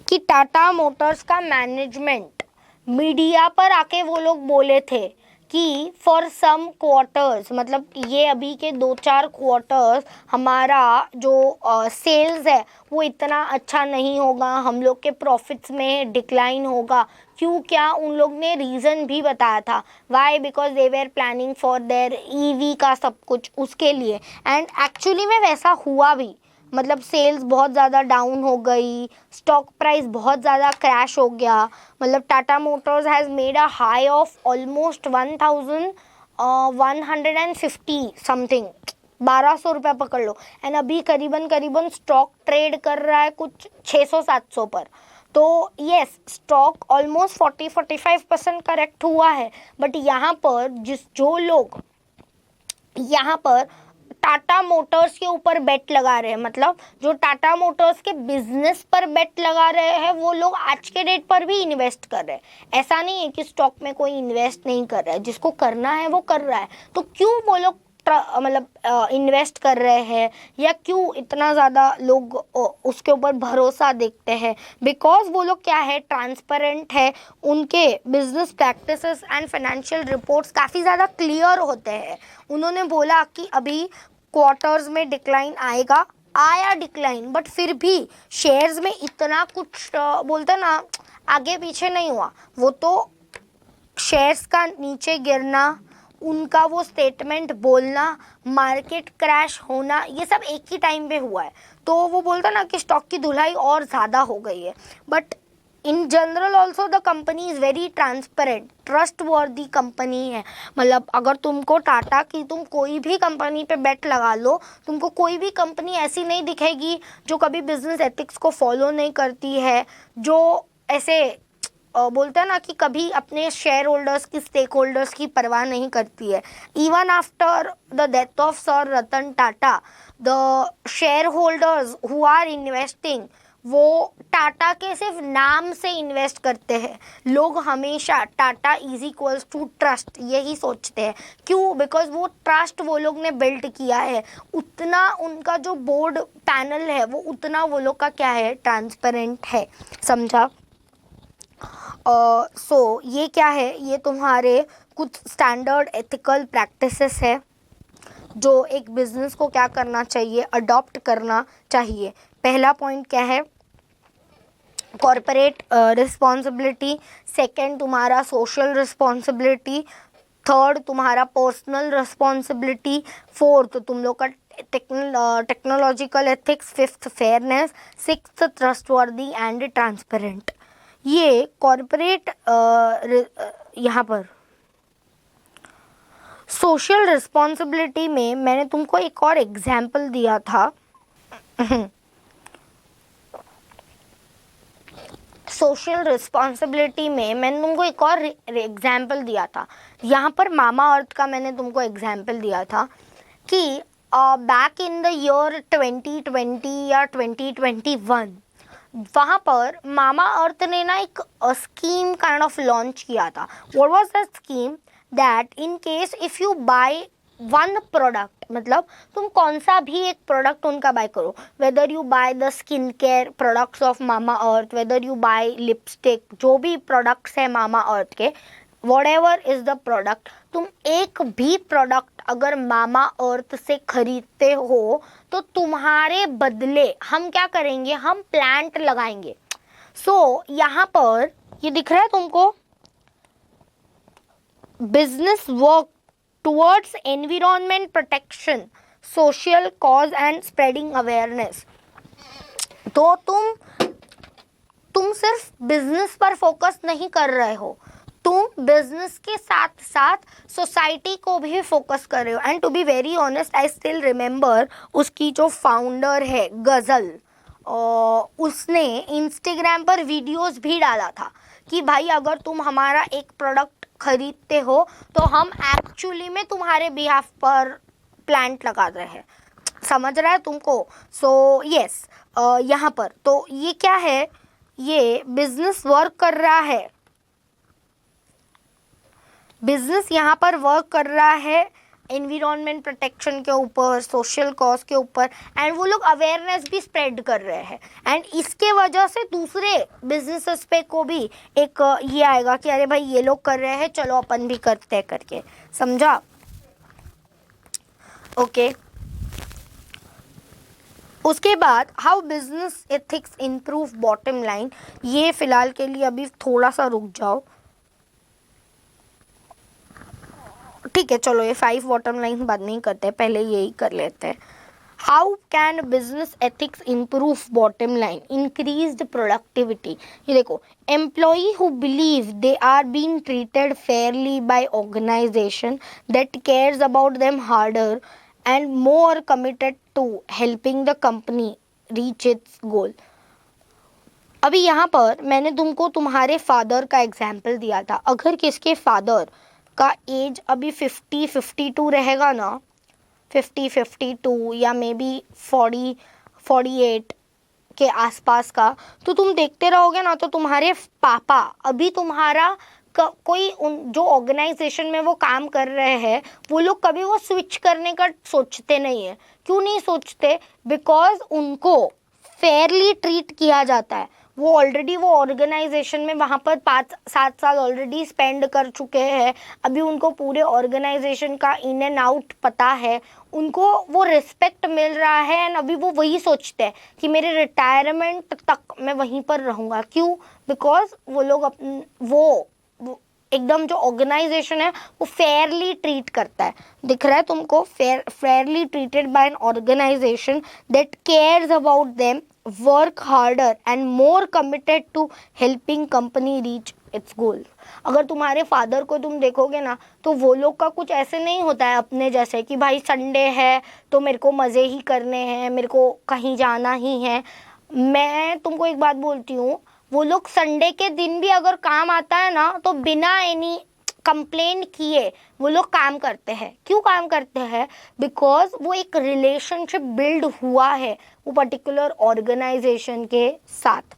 कि टाटा मोटर्स का मैनेजमेंट मीडिया पर आके वो लोग बोले थे कि फॉर सम क्वार्टर्स, मतलब ये अभी के 2-4 क्वार्टर्स हमारा जो सेल्स है वो इतना अच्छा नहीं होगा, हम लोग के प्रॉफिट्स में डिक्लाइन होगा. क्यों, क्या उन लोग ने रीज़न भी बताया था. Why? Because they were planning for their EV का सब कुछ उसके लिए. एंड एक्चुअली में वैसा हुआ भी, मतलब सेल्स बहुत ज़्यादा डाउन हो गई, स्टॉक प्राइस बहुत ज़्यादा क्रैश हो गया. मतलब Tata Motors has made a high of almost 1150 something, 1200 रुपये पकड़ लो. एंड अभी करीबन स्टॉक ट्रेड कर रहा है कुछ 600-700 पर. तो येस, स्टॉक ऑलमोस्ट 40-45% करेक्ट हुआ है. बट यहाँ पर जो लोग यहाँ पर टाटा मोटर्स के ऊपर बेट लगा रहे हैं, मतलब जो टाटा मोटर्स के बिजनेस पर बेट लगा रहे हैं वो लोग आज के डेट पर भी इन्वेस्ट कर रहे हैं। ऐसा नहीं है कि स्टॉक में कोई इन्वेस्ट नहीं कर रहा है, जिसको करना है वो कर रहा है। तो क्यों वो लोग मतलब इन्वेस्ट कर रहे हैं, या क्यों इतना ज़्यादा लोग उसके ऊपर भरोसा देखते हैं? बिकॉज वो लोग क्या है, ट्रांसपेरेंट है, उनके business practices and financial reports काफ़ी ज़्यादा क्लियर होते हैं। उन्होंने बोला कि अभी क्वार्टर्स में डिक्लाइन आएगा, आया डिक्लाइन, बट फिर भी शेयर्स में इतना कुछ बोलते ना आगे पीछे नहीं हुआ। वो तो शेयर्स का नीचे गिरना, उनका वो स्टेटमेंट बोलना, मार्केट क्रैश होना, ये सब एक ही टाइम पे हुआ है। तो वो बोलता ना कि स्टॉक की धुलाई और ज़्यादा हो गई है। But in general also the company is very transparent, trust वर्दी कंपनी है। मतलब अगर तुमको टाटा की तुम कोई भी कंपनी पे बेट लगा लो, तुमको कोई भी कंपनी ऐसी नहीं दिखेगी जो कभी बिजनेस एथिक्स को फॉलो नहीं करती है, जो ऐसे बोलते हैं ना कि कभी अपने शेयर होल्डर्स की, स्टेक होल्डर्स की परवाह नहीं करती है। Even after the death of sir Ratan Tata, the share holders who are investing, वो टाटा के सिर्फ नाम से इन्वेस्ट करते हैं। लोग हमेशा Tata is equals to trust यही सोचते हैं। क्यों? बिकॉज वो ट्रस्ट वो लोग ने बिल्ड किया है, उतना उनका जो बोर्ड पैनल है वो उतना वो लोग का क्या है, ट्रांसपेरेंट है। समझा? सो ये क्या है, ये तुम्हारे कुछ स्टैंडर्ड एथिकल प्रैक्टिसेस है जो एक बिजनेस को क्या करना चाहिए, अडॉप्ट करना चाहिए। पहला पॉइंट क्या है, कॉर्पोरेट रिस्पॉन्सिबिलिटी। सेकंड तुम्हारा सोशल रिस्पॉन्सिबिलिटी। थर्ड तुम्हारा पर्सनल रिस्पॉन्सिबिलिटी। फोर्थ तुम लोग का technological ethics. Fifth fairness. Sixth trustworthy and transparent. ये कॉर्पोरेट यहाँ पर सोशल रिस्पॉन्सिबिलिटी में मैंने तुमको एक और एग्जाम्पल दिया था। सोशल रिस्पॉन्सिबिलिटी में मैंने तुमको एक और एग्जाम्पल दिया था। यहाँ पर मामा अर्थ का मैंने तुमको एग्जाम्पल दिया था कि बैक इन द ईयर 2020 या 2021 वहाँ पर मामा अर्थ ने ना एक स्कीम काइंड ऑफ लॉन्च किया था। What was that scheme? That in case if you by one product, मतलब तुम कौन सा भी एक प्रोडक्ट उनका बाय करो, whether you buy the skin care products of Mamaearth, whether you buy lipstick, जो भी प्रोडक्ट्स है मामा अर्थ के, वॉट इज द प्रोडक्ट, तुम एक भी प्रोडक्ट अगर मामा अर्थ से खरीदते हो तो तुम्हारे बदले हम क्या करेंगे, हम प्लांट लगाएंगे। सो यहाँ पर ये दिख रहा है तुमको, business work towards environment protection, social cause and spreading awareness. तो तुम सिर्फ बिजनेस पर फोकस नहीं कर रहे हो, तुम बिजनेस के साथ साथ सोसाइटी को भी फोकस कर रहे हो। And to be very honest, I still remember उसकी जो फाउंडर है गज़ल, उसने इंस्टाग्राम पर वीडियोस भी डाला था कि भाई अगर तुम हमारा एक प्रोडक्ट खरीदते हो तो हम एक्चुअली में तुम्हारे बिहाफ पर प्लांट लगा रहे हैं। समझ रहा है तुमको? सो यस, यहाँ पर तो ये क्या है, ये बिजनेस वर्क कर रहा है, बिजनेस यहाँ पर वर्क कर रहा है एनवायरनमेंट प्रोटेक्शन के ऊपर, सोशल कॉज के ऊपर, एंड वो लोग अवेयरनेस भी स्प्रेड कर रहे हैं। एंड इसके वजह से दूसरे बिजनेसेस पे को भी एक ये आएगा कि अरे भाई ये लोग कर रहे हैं, चलो अपन भी करते हैं करके। समझा? ओके। उसके बाद how business ethics improve bottom line, ये फिलहाल के लिए अभी थोड़ा सा रुक जाओ, ठीक है? चलो ये 5 बॉटम लाइन बाद नहीं करते, पहले यही कर लेते हैं। How can business ethics improve bottom line, increased productivity. ये देखो, employee who believe they are being treated fairly by organisation that cares about them harder and more committed to helping the company reach its goal. अभी यहाँ पर मैंने तुमको तुम्हारे father का example दिया था। अगर किसके फादर का एज अभी 50-52 रहेगा ना, 50-52 या मे बी 40-48 के आसपास का, तो तुम देखते रहोगे ना तो तुम्हारे पापा अभी तुम्हारा कोई उन जो ऑर्गेनाइजेशन में वो काम कर रहे हैं वो लोग कभी वो स्विच करने का सोचते नहीं है। क्यों नहीं सोचते? बिकॉज उनको फेयरली ट्रीट किया जाता है। वो ऑलरेडी वो ऑर्गेनाइजेशन में वहाँ पर 5-7 साल ऑलरेडी स्पेंड कर चुके हैं। अभी उनको पूरे ऑर्गेनाइजेशन का इन एंड आउट पता है, उनको वो रिस्पेक्ट मिल रहा है एंड अभी वो वही सोचते हैं कि मेरे रिटायरमेंट तक मैं वहीं पर रहूँगा। क्यों? बिकॉज वो लोग वो एकदम जो ऑर्गेनाइजेशन है वो फेयरली ट्रीट करता है। दिख रहा है तुमको? Fairly treated by an organisation that cares about them, work harder and more committed to helping company reach its goal. अगर तुम्हारे फादर को तुम देखोगे ना तो वो लोग का कुछ ऐसे नहीं होता है अपने जैसे कि भाई संडे है तो मेरे को मज़े ही करने हैं, मेरे को कहीं जाना ही है। मैं तुमको एक बात बोलती हूँ, वो लोग संडे के दिन भी अगर काम आता है ना तो बिना एनी कंप्लेन किए वो लोग काम करते हैं। क्यों काम करते हैं? बिकॉज वो एक रिलेशनशिप बिल्ड हुआ है वो पर्टिकुलर ऑर्गेनाइजेशन के साथ।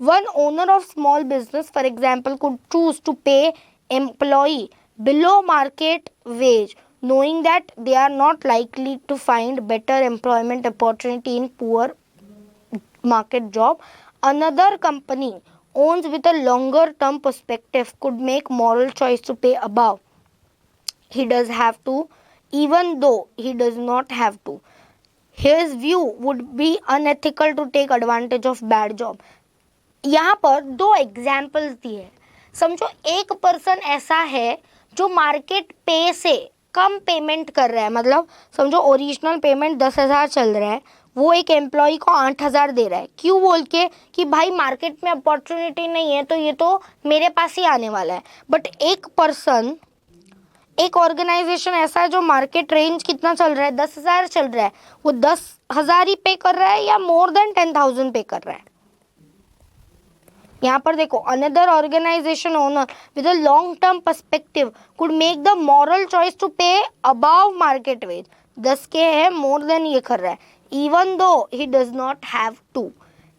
One owner of small business for example could choose to pay employee below market wage, knowing that they are not likely to find better employment opportunity in poor market job. Another company owns with a longer term perspective could make moral choice to pay above he does have to, even though he does not have to. His view would be unethical to take advantage of bad job. यहाँ पर दो examples दिए। समझो एक person ऐसा है जो market पे से कम पेमेंट कर रहा है, मतलब समझो ओरिजिनल पेमेंट 10,000 चल रहा है, वो एक एम्प्लॉय को 8,000 दे रहा है। क्यों? बोल के कि भाई मार्केट में अपॉर्चुनिटी नहीं है तो ये तो मेरे पास ही आने वाला है। बट एक पर्सन, एक ऑर्गेनाइजेशन ऐसा है जो मार्केट रेंज कितना चल रहा है, 10,000 चल रहा है, वो 10,000 ही पे कर रहा है या मोर देन 10,000 पे कर रहा है। यहाँ पर देखो, another organisation owner with a long term perspective could make the moral choice to pay above market wage. 10 के है, मोर देन ये कर रहा है, even though he does not have to.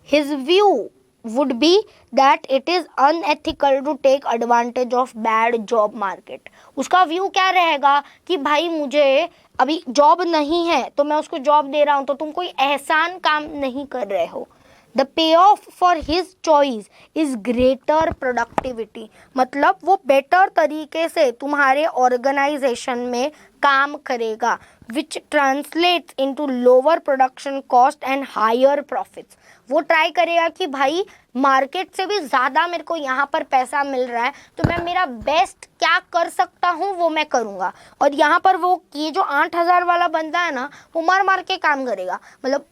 His view would be that it is unethical to take advantage of bad job market. उसका view क्या रहेगा कि भाई मुझे अभी जॉब नहीं है तो मैं उसको जॉब दे रहा हूँ, तो तुम कोई एहसान काम नहीं कर रहे हो। The payoff for his choice is greater productivity. मतलब वो बेटर तरीके से तुम्हारे ऑर्गेनाइजेशन में काम करेगा, which translates into lower production cost and higher profits. वो ट्राई करेगा कि भाई मार्केट से भी ज़्यादा मेरे को यहाँ पर पैसा मिल रहा है तो मैं मेरा बेस्ट क्या कर सकता हूँ वो मैं करूँगा। और यहाँ पर वो ये जो 8,000 वाला बंदा है ना वो मार मार के काम करेगा, मतलब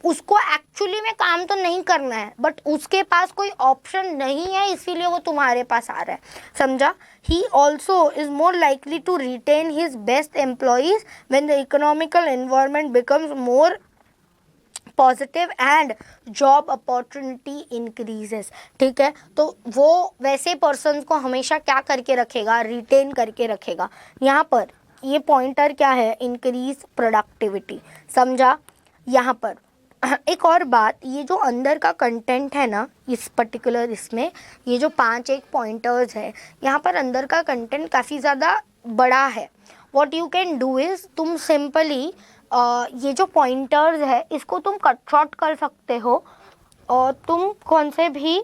उसको एक्चुअली में काम तो नहीं करना है बट उसके पास कोई ऑप्शन नहीं है इसीलिए वो तुम्हारे पास आ रहा है। समझा? He also is more likely to retain his best employees when the economical environment becomes more positive and job opportunity increases. ठीक है, तो वो वैसे पर्सन को हमेशा क्या करके रखेगा? रिटेन करके रखेगा। यहाँ पर ये पॉइंटर क्या है? Increase productivity. समझा? यहाँ पर एक और बात, ये जो अंदर का कंटेंट है ना इस पर्टिकुलर इसमें, ये जो 5 एक पॉइंटर्स है, यहाँ पर अंदर का कंटेंट काफ़ी ज़्यादा बड़ा है। What you can do is, तुम सिंपली ये जो पॉइंटर्स है इसको तुम कट शॉर्ट कर सकते हो और तुम कौन से भी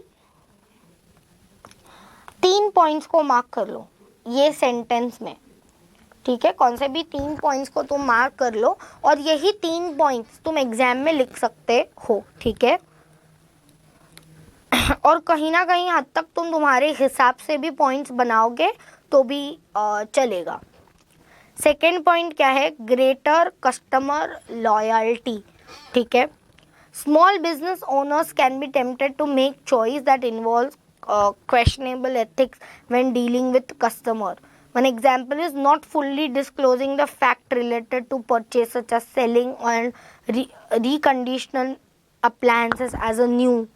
3 पॉइंट्स को मार्क कर लो ये सेंटेंस में। ठीक है, कौन से भी 3 पॉइंट्स को तुम मार्क कर लो और यही 3 पॉइंट्स तुम एग्जाम में लिख सकते हो। ठीक है, और कहीं ना कहीं हद तक तुम तुम्हारे हिसाब से भी पॉइंट्स बनाओगे तो भी चलेगा। सेकेंड पॉइंट क्या है? Greater customer loyalty. ठीक है, small business owners can be tempted to make choice that involve questionable ethics when dealing with customer. One example is not fully disclosing the fact related to purchase, such as selling and reconditioning appliances as a new.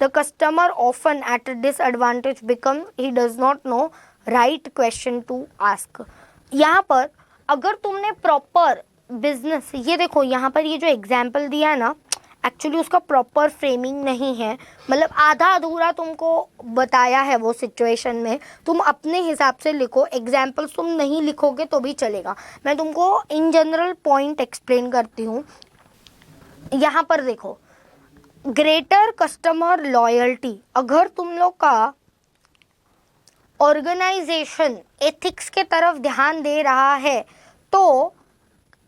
The customer often at a disadvantage because he does not know right question to ask. यहाँ पर अगर तुमने proper business, ये देखो यहाँ पर ये जो एग्जाम्पल दिया है ना, एक्चुअली उसका प्रॉपर फ्रेमिंग नहीं है, मतलब आधा अधूरा तुमको बताया है वो सिचुएशन में। तुम अपने हिसाब से लिखो, एग्जाम्पल्स तुम नहीं लिखोगे तो भी चलेगा। मैं तुमको इन जनरल पॉइंट एक्सप्लेन करती हूँ। यहाँ पर देखो, ग्रेटर कस्टमर लॉयल्टी, अगर तुम लोग का ऑर्गेनाइजेशन एथिक्स के तरफ ध्यान दे रहा है तो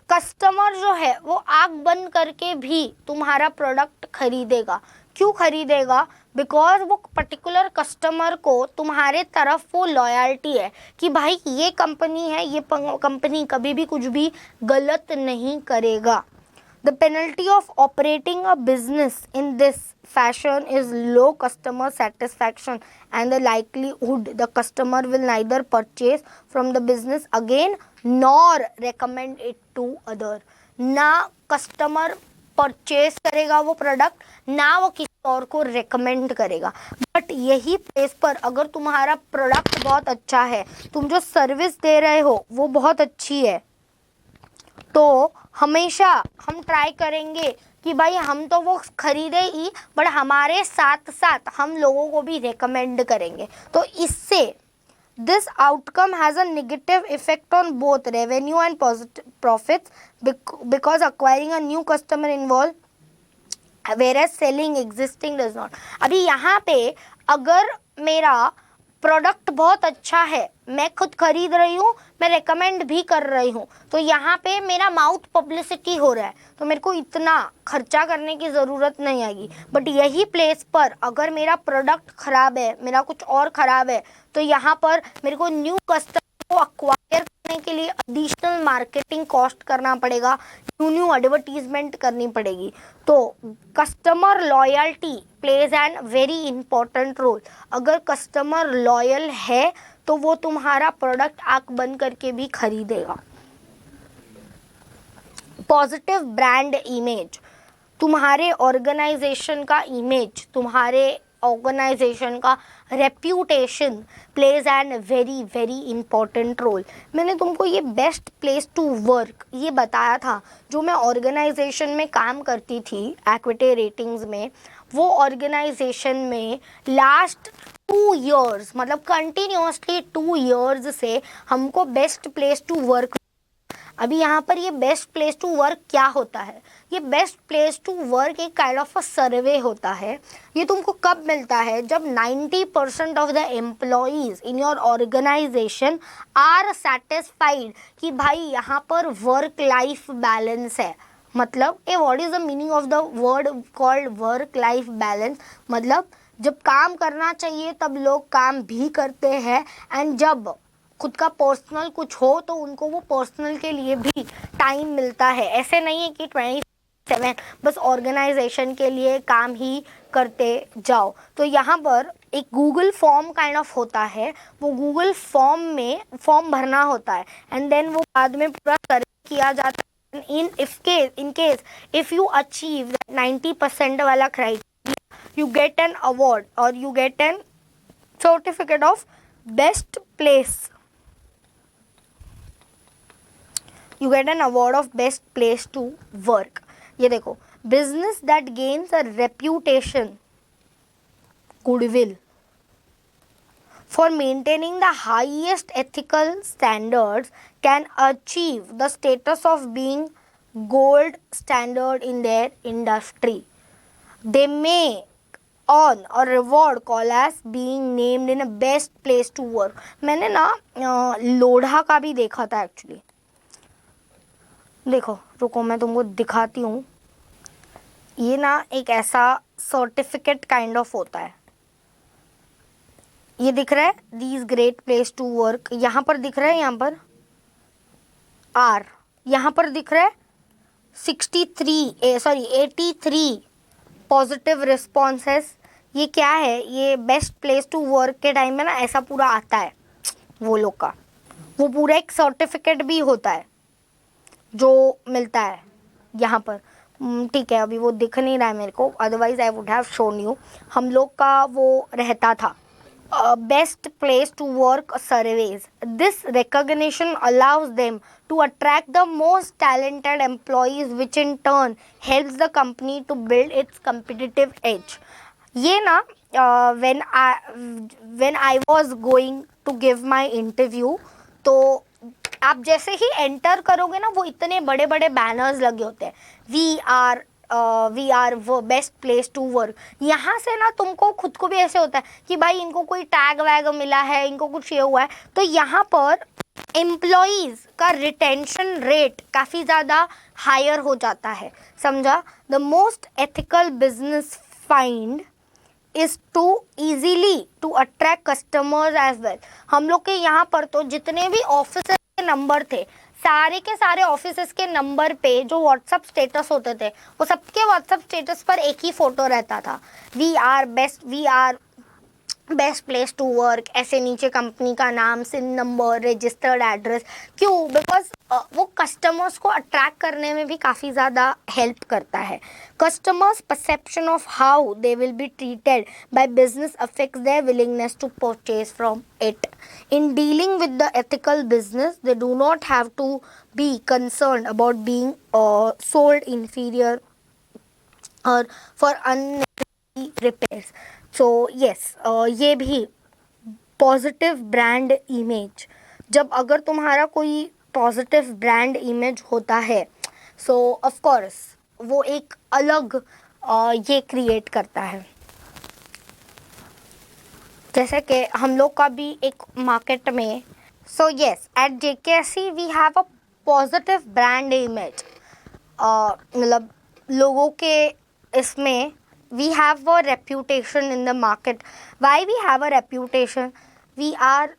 कस्टमर जो है वो आंख बंद करके भी तुम्हारा प्रोडक्ट खरीदेगा। क्यों खरीदेगा? बिकॉज वो पर्टिकुलर कस्टमर को तुम्हारे तरफ वो लॉयल्टी है कि भाई ये कंपनी है, ये कंपनी कभी भी कुछ भी गलत नहीं करेगा। The penalty of operating a business in this fashion is low customer satisfaction and the likelihood the customer will neither purchase from the business again nor recommend it to other। ना customer purchase करेगा वो product, ना वो किसी और को recommend करेगा। But यही प्लेस पर अगर तुम्हारा प्रोडक्ट बहुत अच्छा है, तुम जो सर्विस दे रहे हो वो बहुत अच्छी है, तो हमेशा हम ट्राई करेंगे कि भाई हम तो वो खरीदे ही, बट हमारे साथ साथ हम लोगों को भी रेकमेंड करेंगे। तो इससे this outcome has a negative effect on both revenue and profits because acquiring a new customer involve where selling existing does not. अभी यहाँ पे अगर मेरा प्रोडक्ट बहुत अच्छा है, मैं खुद खरीद रही हूँ, मैं रेकमेंड भी कर रही हूँ, तो यहाँ पे मेरा माउथ पब्लिसिटी हो रहा है, तो मेरे को इतना खर्चा करने की ज़रूरत नहीं आएगी। बट यही प्लेस पर अगर मेरा प्रोडक्ट ख़राब है, मेरा कुछ और ख़राब है, तो यहाँ पर मेरे को न्यू कस्टमर को अक्वायर करने के लिए एडिशनल मार्केटिंग कॉस्ट करना पड़ेगा, न्यू एडवर्टीजमेंट करनी पड़ेगी। तो customer loyalty plays an very important role. अगर कस्टमर लॉयल है तो वो तुम्हारा प्रोडक्ट आंख बंद करके भी खरीदेगा। पॉजिटिव ब्रांड इमेज, तुम्हारे ऑर्गेनाइजेशन का इमेज, तुम्हारे ऑर्गेनाइजेशन का reputation plays an very very important role. मैंने तुमको ये बेस्ट प्लेस टू वर्क ये बताया था, जो मैं ऑर्गेनाइजेशन में काम करती थी एक्विटी रेटिंग्स में, वो ऑर्गेनाइजेशन में लास्ट 2 years, मतलब कंटिन्यूसली 2 years से हमको बेस्ट प्लेस टू वर्क। अभी यहाँ पर ये बेस्ट प्लेस टू वर्क क्या होता है? ये बेस्ट प्लेस टू वर्क एक काइंड ऑफ अ सर्वे होता है। ये तुमको कब मिलता है? जब 90% of the employees in your organisation are satisfied कि भाई यहाँ पर वर्क लाइफ बैलेंस है। मतलब a what is the meaning of the word called work life balance? मतलब जब काम करना चाहिए तब लोग काम भी करते हैं, एंड जब खुद का पर्सनल कुछ हो तो उनको वो पर्सनल के लिए भी टाइम मिलता है। ऐसे नहीं है कि 27 बस ऑर्गेनाइजेशन के लिए काम ही करते जाओ। तो यहाँ पर एक गूगल फॉर्म काइंड ऑफ होता है, वो गूगल फॉर्म में फॉर्म भरना होता है, एंड देन वो बाद में पूरा सर्वे किया जाता है। In case if you achieve 90% वाला criteria, you get an award और you get an certificate of best place. You get an award of best place to work। ये देखो, business that gains a reputation, goodwill for maintaining the highest ethical standards can achieve the status of being gold standard in their industry। They may earn a reward called as being named in a best place to work। मैंने ना लोढ़ा का भी देखा था actually. देखो रुको मैं तुमको दिखाती हूँ। ये ना एक ऐसा सर्टिफिकेट काइंड ऑफ होता है। ये दिख रहा है these great place to work, यहाँ पर दिख रहा है, यहाँ पर आर, यहाँ पर दिख रहा है 83 पॉजिटिव रिस्पॉन्सेस। ये क्या है? ये बेस्ट प्लेस टू वर्क के टाइम में ना ऐसा पूरा आता है वो लोग का, वो पूरा एक सर्टिफिकेट भी होता है जो मिलता है यहाँ पर। ठीक है, अभी वो दिख नहीं रहा है मेरे को, otherwise I would have shown you. हम लोग का वो रहता था best place to work surveys. This recognition allows them to attract the most talented employees, which in turn helps the company to build its competitive edge. ये ना when I was going to give my interview, तो आप जैसे ही enter करोगे ना, वो इतने बड़े बड़े बैनर्स लगे होते हैं, वी आर वो बेस्ट प्लेस टू वर्क. यहाँ से ना तुमको खुद को भी ऐसे होता है कि भाई इनको कोई टैग वैग मिला है, इनको कुछ ये हुआ है. तो यहाँ पर एम्प्लॉयज़ का रिटेंशन रेट काफ़ी ज़्यादा हायर हो जाता है. समझा? The most ethical business find is to easily to attract customers as well. हम लोग के यहाँ पर तो जितने भी ऑफिस के नंबर थे, सारे के सारे ऑफिसेस के नंबर पे जो व्हाट्सअप स्टेटस होते थे, वो सबके व्हाट्सअप स्टेटस पर एक ही फोटो रहता था, we are best place to work. ऐसे नीचे कंपनी का नाम, सिन नंबर, रजिस्टर्ड एड्रेस. क्यों? बिकॉज वो कस्टमर्स को अट्रैक्ट करने में भी काफ़ी ज़्यादा हेल्प करता है. Customers perception of how they will be treated by business affects their willingness to purchase from it. In dealing with the ethical business, they do not have to be concerned about being sold inferior or for unnecessary repairs. So yes, ये भी positive brand image. जब अगर तुम्हारा कोई positive brand image होता है, सो of course वो एक अलग ये क्रिएट करता है. जैसे कि हम लोग का भी एक मार्केट में, so yes, at JKSC we have a positive brand image. मतलब लोगों के इसमें we have a reputation in the market. Why we have a reputation? We are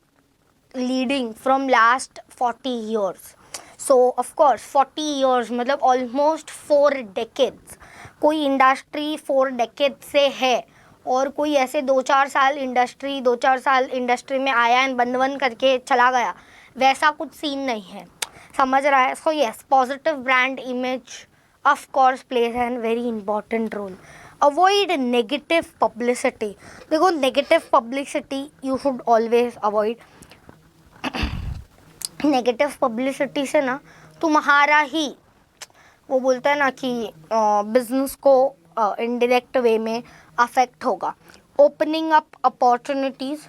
leading from last 40 years. So of course 40 years मतलब almost 4 decades. कोई industry 4 decades से है और कोई ऐसे 2-4 साल इंडस्ट्री में आया एंड बंद करके चला गया, वैसा कुछ सीन नहीं है. समझ रहा है? So yes, positive brand image of course plays an very important role. Avoid negative publicity. देखो, negative publicity you should always avoid. Negative publicity से ना तुम्हारा ही, वो बोलता है ना कि बिजनेस को इनडायरेक्ट वे में अफेक्ट होगा. ओपनिंग अप अपॉर्चुनिटीज़,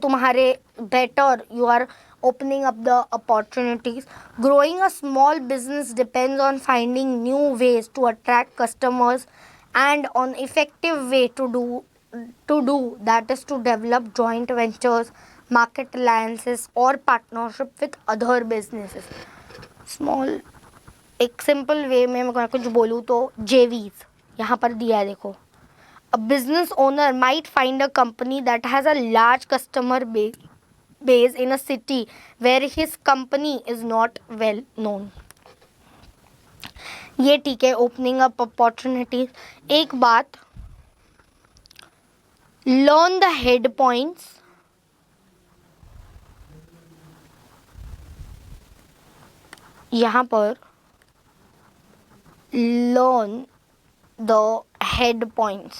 तुम्हारे better you are opening up the opportunities. Growing a small business depends on finding new ways to attract customers and on effective way to do that is to develop joint ventures, market alliances or partnership with other businesses. Small, एक simple way में मैं कुछ बोलूँ तो JVs यहाँ पर दिया है. देखो, a business owner might find a company that has a large customer base in a city where his company is not well known. ये ठीक है, ओपनिंग अप अपॉर्चुनिटीज. एक बात, लर्न द हेड पॉइंट्स. यहाँ पर learn the head points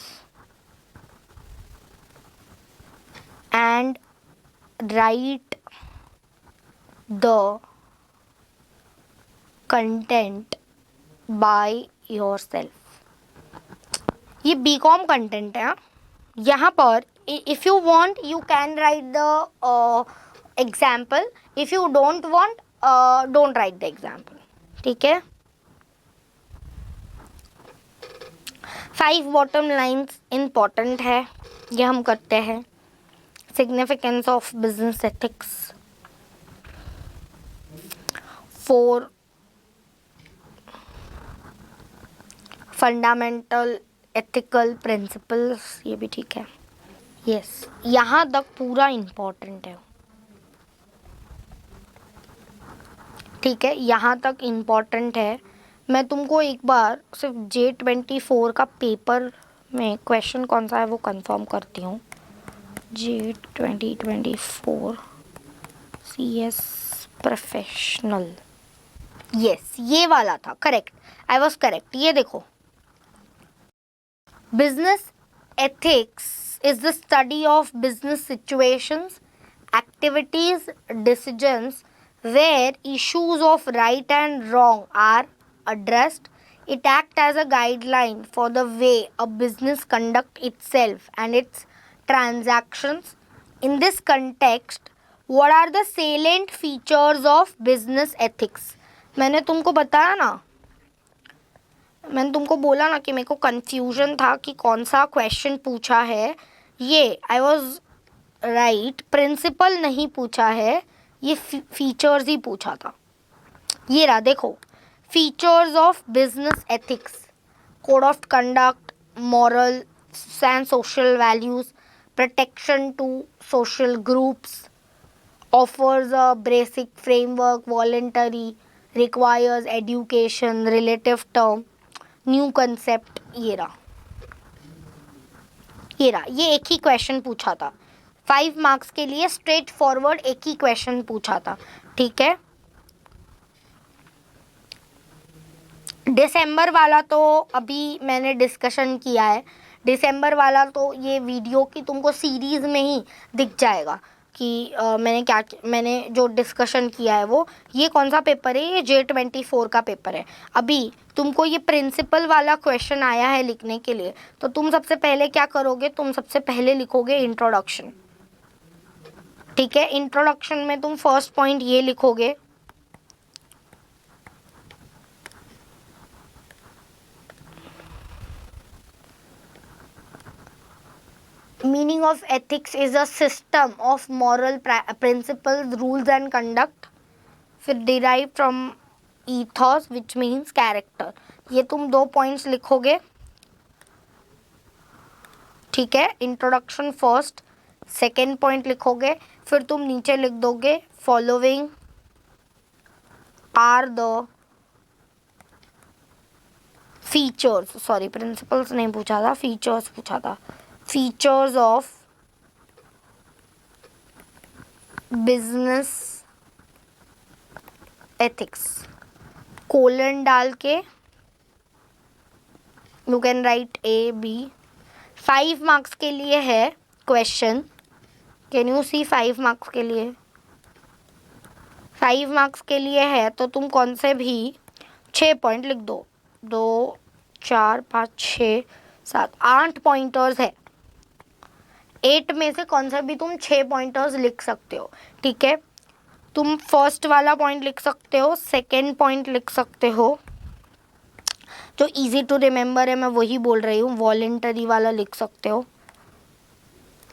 and write the content by yourself. ये BCom content है. यहाँ पर if you want you can write the example. if you don't want don't write the example. ठीक है. 5 bottom lines important है, ये हम करते हैं. Significance of business ethics. 4 fundamental ethical principles, ये भी ठीक है. Yes, यहाँ तक पूरा इम्पोर्टेंट है. ठीक है, यहाँ तक इम्पोर्टेंट है. मैं तुमको एक बार सिर्फ J24 का पेपर में क्वेश्चन कौन सा है वो कंफर्म करती हूँ. J2024 CS professional. यस, ये वाला था. Correct, I was correct. ये देखो, business ethics is the study of business situations, activities, decisions where issues of right and wrong are addressed. It acts as a guideline for the way a business conduct itself and its transactions. In this context, what are the salient features of business ethics? मैंने तुमको बताया ना, मैंने तुमको बोला ना कि मेरे को कंफ्यूजन था कि कौन सा क्वेश्चन पूछा है. ये आई वॉज राइट, प्रिंसिपल नहीं पूछा है, ये फीचर्स ही पूछा था. ये रहा, देखो, features of business ethics: code of conduct, moral and social values, protection to social groups, offers a basic framework, voluntary, requires education, relative term, new concept. ये रहा, ये एक ही क्वेश्चन पूछा था. 5 मार्क्स के लिए स्ट्रेट फॉरवर्ड एक ही क्वेश्चन पूछा था. ठीक है. दिसंबर वाला तो अभी मैंने डिस्कशन किया है. दिसंबर वाला तो ये वीडियो की तुमको सीरीज में ही दिख जाएगा कि मैंने जो डिस्कशन किया है वो. ये कौन सा पेपर है? ये J24 का पेपर है. अभी तुमको ये प्रिंसिपल वाला क्वेश्चन आया है लिखने के लिए, तो तुम सबसे पहले क्या करोगे? तुम सबसे पहले लिखोगे इंट्रोडक्शन. ठीक है. इंट्रोडक्शन में तुम फर्स्ट पॉइंट ये लिखोगे, meaning of ethics is a system of moral principles, rules and conduct, फिर derived from ethos which means character. ये तुम 2 पॉइंट्स लिखोगे. ठीक है. इंट्रोडक्शन फर्स्ट, सेकेंड पॉइंट लिखोगे, फिर तुम नीचे लिख दोगे following are the features. Sorry, principles नहीं पूछा था, फीचर्स पूछा था. Features of business ethics, colon डाल के you can write A, B. 5 marks के लिए है question. Can you see? 5 marks के लिए, 5 मार्क्स के लिए है तो तुम कौन से भी 6 पॉइंट लिख दो. 2, 4, 5, 6, 7, 8 पॉइंटर्स है. 8 में से कौन सा भी तुम 6 पॉइंटर्स लिख सकते हो. ठीक है. तुम फर्स्ट वाला पॉइंट लिख सकते हो, सेकेंड पॉइंट लिख सकते हो. जो इजी टू रिमेंबर है मैं वही बोल रही हूँ. वॉलेंटरी वाला लिख सकते हो.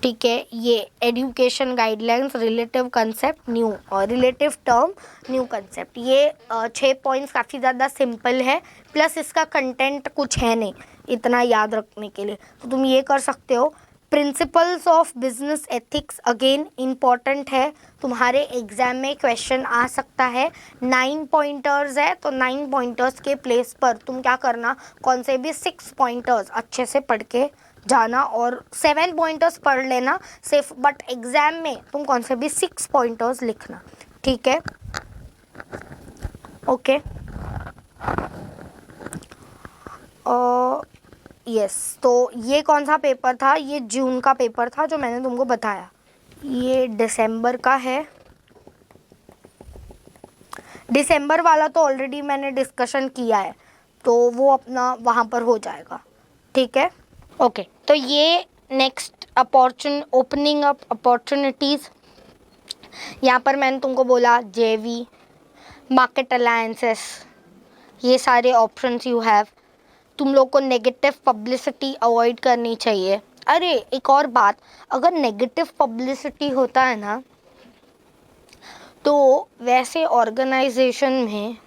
ठीक है. ये education guidelines, relative concept, new और रिलेटिव टर्म, न्यू कंसेप्ट. ये 6 पॉइंट्स काफ़ी ज़्यादा सिंपल है, प्लस इसका कंटेंट कुछ है नहीं इतना याद रखने के लिए, तो तुम ये कर सकते हो. Principles of business ethics again important है, तुम्हारे एग्जाम में क्वेश्चन आ सकता है. 9 पॉइंटर्स है तो 9 पॉइंटर्स के प्लेस पर तुम क्या करना, कौन से भी 6 पॉइंटर्स अच्छे से पढ़ के जाना और 7 पॉइंटर्स पढ़ लेना सिर्फ, बट एग्जाम में तुम कौन से भी 6 पॉइंटर्स लिखना. ठीक है. ओके. यस. तो ये कौन सा पेपर था? ये जून का पेपर था जो मैंने तुमको बताया. ये दिसंबर का है. दिसंबर वाला तो ऑलरेडी मैंने डिस्कशन किया है, तो वो अपना वहाँ पर हो जाएगा. ठीक है. ओके. तो ये नेक्स्ट ओपनिंग अप अपॉर्चुनिटीज़. यहाँ पर मैंने तुमको बोला JV, मार्केट अलायंसेस, ये सारे ऑप्शंस यू हैव. तुम लोग को नेगेटिव पब्लिसिटी अवॉइड करनी चाहिए. अरे एक और बात, अगर नेगेटिव पब्लिसिटी होता है ना, तो वैसे ऑर्गेनाइजेशन में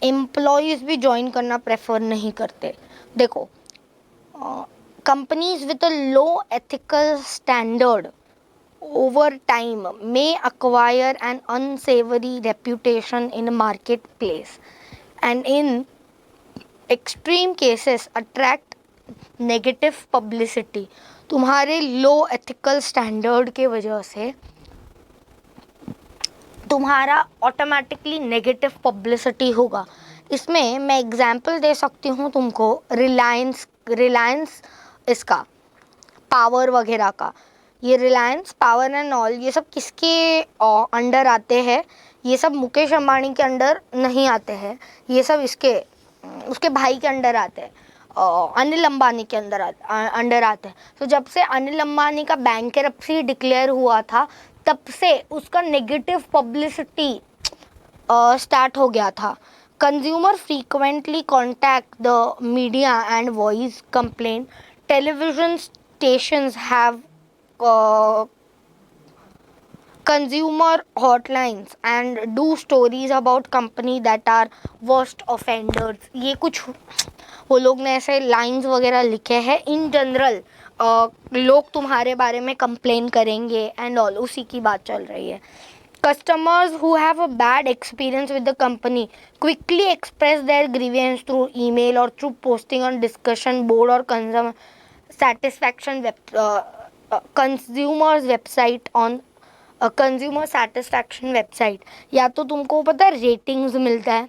एम्प्लॉयज़ भी ज्वाइन करना प्रेफर नहीं करते. देखो, companies with a low ethical standard over time may acquire an unsavory reputation in a marketplace and in extreme cases attract negative publicity. तुम्हारे लो एथिकल स्टैंडर्ड के वजह से तुम्हारा ऑटोमेटिकली नेगेटिव पब्लिसिटी होगा. इसमें मैं एग्जांपल दे सकती हूँ तुमको. रिलायंस इसका पावर वगैरह का, ये रिलायंस पावर एंड ऑल ये सब किसके अंडर आते हैं? ये सब मुकेश अंबानी के अंडर नहीं आते हैं, ये सब इसके उसके भाई के अंडर आते हैं, अनिल अंबानी के अंडर आते हैं। तो जब से अनिल अंबानी का बैंकरप्सी डिक्लेयर हुआ था तब से उसका नेगेटिव पब्लिसिटी स्टार्ट हो गया था। Consumer frequently contact the media and voice complain, television stations have consumer hotlines and do stories about company that are worst offenders। ये कुछ वो लोग ने ऐसे लाइंस वगैरह लिखे हैं। इन जनरल लोग तुम्हारे बारे में कंप्लेन करेंगे एंड ऑल, उसी की बात चल रही है। Customers who have a bad experience with the company quickly express their grievance through email or through posting on discussion board or consumers website on consumer satisfaction website. या तो तुमको पता है रेटिंग्स मिलता है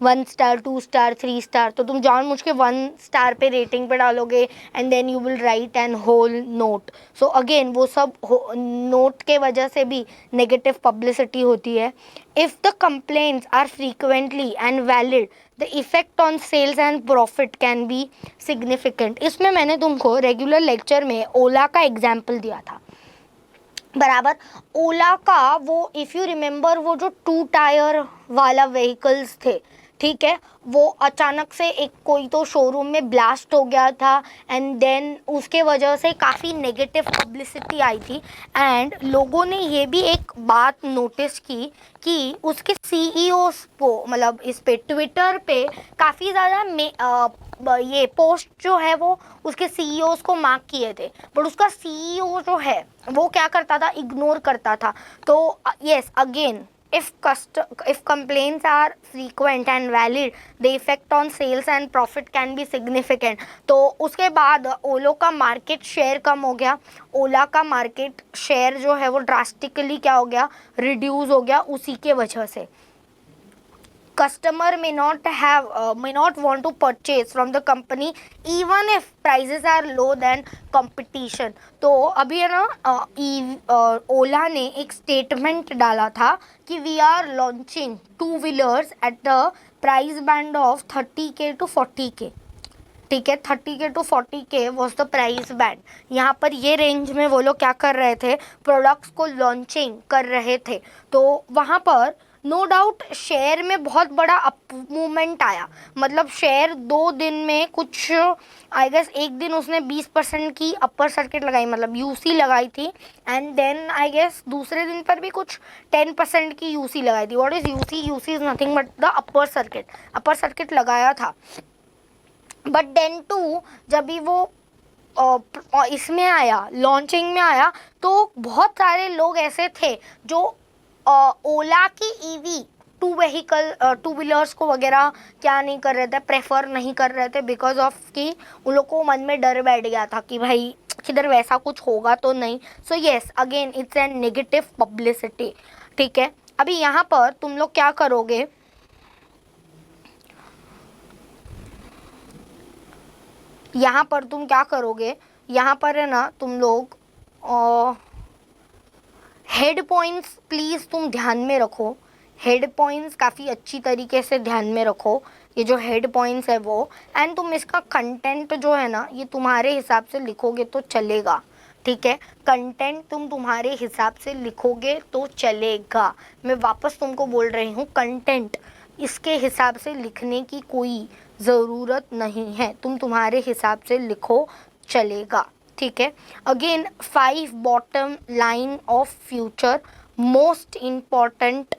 1 स्टार 2 स्टार 3 स्टार, तो तुम जानबूझ के 1 स्टार पे रेटिंग पे डालोगे and then you will write an whole note. So again वो सब नोट के वजह से भी नेगेटिव पब्लिसिटी होती है। If the complaints are frequently and valid the effect on sales and profit can be significant. इसमें मैंने तुमको रेगुलर लेक्चर में ओला का एग्जाम्पल दिया था, बराबर। ओला का वो इफ़ यू रिमेंबर वो जो 2 टायर वाला व्हीकल्स थे, ठीक है, वो अचानक से एक कोई तो शोरूम में ब्लास्ट हो गया था एंड देन उसके वजह से काफ़ी नेगेटिव पब्लिसिटी आई थी। एंड लोगों ने ये भी एक बात नोटिस की कि उसके सीईओस को, मतलब इस पे ट्विटर पे काफ़ी ज़्यादा ये पोस्ट जो है वो उसके सीईओस को मार्क किए थे, बट उसका सीईओ जो है वो क्या करता था, इग्नोर करता था। तो yes again if complaints are frequent and valid the effect on sales and profit can be significant। तो उसके बाद ओलो का मार्केट शेयर कम हो गया, ओला का मार्केट शेयर जो है वो ड्रास्टिकली क्या हो गया, रिड्यूस हो गया उसी के वजह से। Customer may not want to purchase from the company even if prices are low than competition। तो अभी है ना ओला ने एक स्टेटमेंट डाला था कि we are launching 2 wheelers at the price band of 30K to 40K, ठीक है, 30K to 40K was the price band. यहाँ पर ये रेंज में वो लोग क्या कर रहे थे, प्रोडक्ट्स को लॉन्चिंग कर रहे थे। तो वहाँ पर नो डाउट शेयर में बहुत बड़ा अप मूवमेंट आया, मतलब शेयर 2 दिन में कुछ आई गेस एक दिन उसने 20% की अपर सर्किट लगाई, मतलब यूसी लगाई थी, एंड देन आई गेस दूसरे दिन पर भी कुछ 10% की यूसी लगाई थी। What is UC? UC is nothing but the upper circuit लगाया था। बट देन टू जब भी वो इसमें आया, लॉन्चिंग में आया, तो बहुत सारे लोग ऐसे थे जो ओला की ईवी 2 व्हीलर्स को वगैरह क्या नहीं कर रहे थे, प्रेफर नहीं कर रहे थे, बिकॉज ऑफ कि उन लोग को मन में डर बैठ गया था कि भाई किधर वैसा कुछ होगा तो नहीं। So yes again it's an negative publicity, ठीक है। अभी यहाँ पर तुम लोग क्या करोगे, यहाँ पर तुम क्या करोगे, यहाँ पर है ना तुम लोग हेड पॉइंट्स प्लीज़ तुम ध्यान में रखो, हेड पॉइंट्स काफ़ी अच्छी तरीके से ध्यान में रखो, ये जो हेड पॉइंट्स है वो, एंड तुम इसका कंटेंट जो है ना ये तुम्हारे हिसाब से लिखोगे तो चलेगा, ठीक है। कंटेंट तुम तुम्हारे हिसाब से लिखोगे तो चलेगा। मैं वापस तुमको बोल रही हूँ, कंटेंट इसके हिसाब से लिखने की कोई ज़रूरत नहीं है, तुम तुम्हारे हिसाब से लिखो चलेगा, ठीक है। Again 5 bottom line of future, most important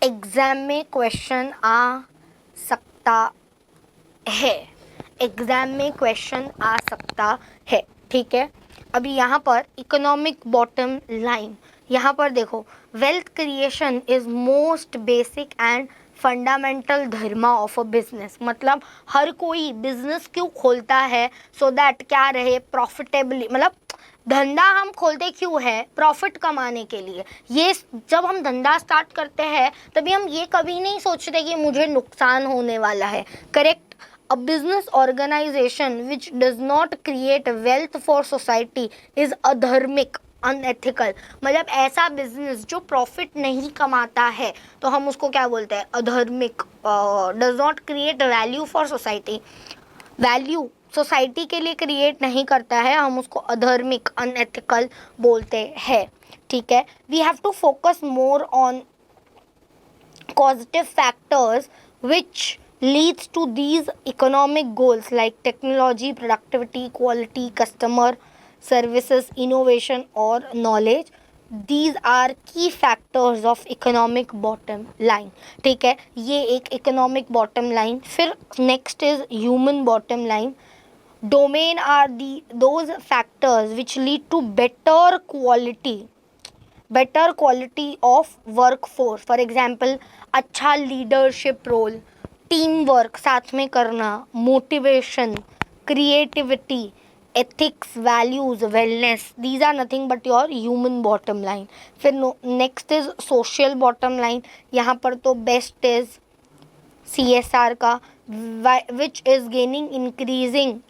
exam में क्वेश्चन आ सकता है, एग्जाम में क्वेश्चन आ सकता है, ठीक है। अभी यहाँ पर इकोनॉमिक बॉटम लाइन, यहाँ पर देखो, wealth creation is most basic and fundamental Dharma of a business. मतलब हर कोई बिजनेस क्यों खोलता है, सो दैट क्या रहे, प्रॉफिटेबली, मतलब धंधा हम खोलते क्यों है? प्रॉफिट कमाने के लिए। ये जब हम धंधा स्टार्ट करते हैं तभी हम ये कभी नहीं सोचते कि मुझे नुकसान होने वाला है। Correct? A business organization which does not create wealth for society is अधर्मिक, अनएथिकल। मतलब ऐसा बिजनेस जो प्रॉफिट नहीं कमाता है तो हम उसको क्या बोलते हैं? अधर्मिक। Does not create value for society, value society के लिए क्रिएट नहीं करता है, हम उसको अधर्मिक, अनएथिकल बोलते हैं। ठीक है? We have to focus more on causative factors which leads to these economic goals like technology, productivity, quality, customer services, innovation or knowledge. These are key factors of economic bottom line. ठीक है? ये एक economic bottom line. फिर next is human bottom line. Domain are those factors which lead to better quality of workforce. For example, अच्छा leadership role, team work साथ में करना, motivation, creativity, ethics, values, wellness. These are nothing but your human bottom line. फिर next is social bottom line. यहाँ पर तो best is CSR का, which is gaining increasing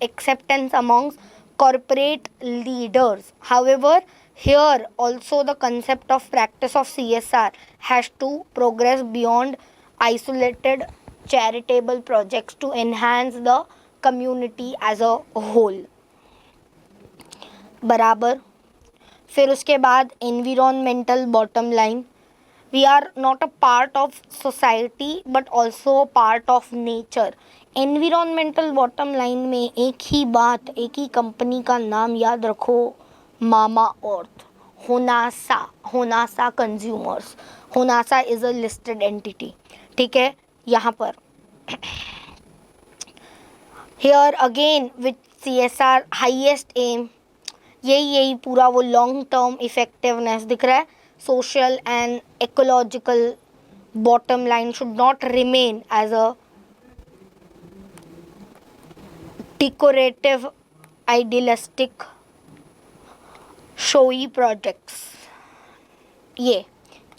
acceptance amongst corporate leaders. However, here also the concept of practice of CSR has to progress beyond isolated charitable projects to enhance the community as a whole. बराबर। फिर उसके बाद environmental bottom line. We are not a part of society but also a part of nature. Environmental bottom line में एक ही बात, एक ही company का नाम याद रखो, Mamaearth, Honasa consumers. Honasa is a listed entity. ठीक है? यहाँ पर here again with CSR highest aim, यही पूरा वो लॉन्ग टर्म इफेक्टिवनेस दिख रहा है। Social and ecological bottom line should not remain as a decorative idealistic showy projects. ये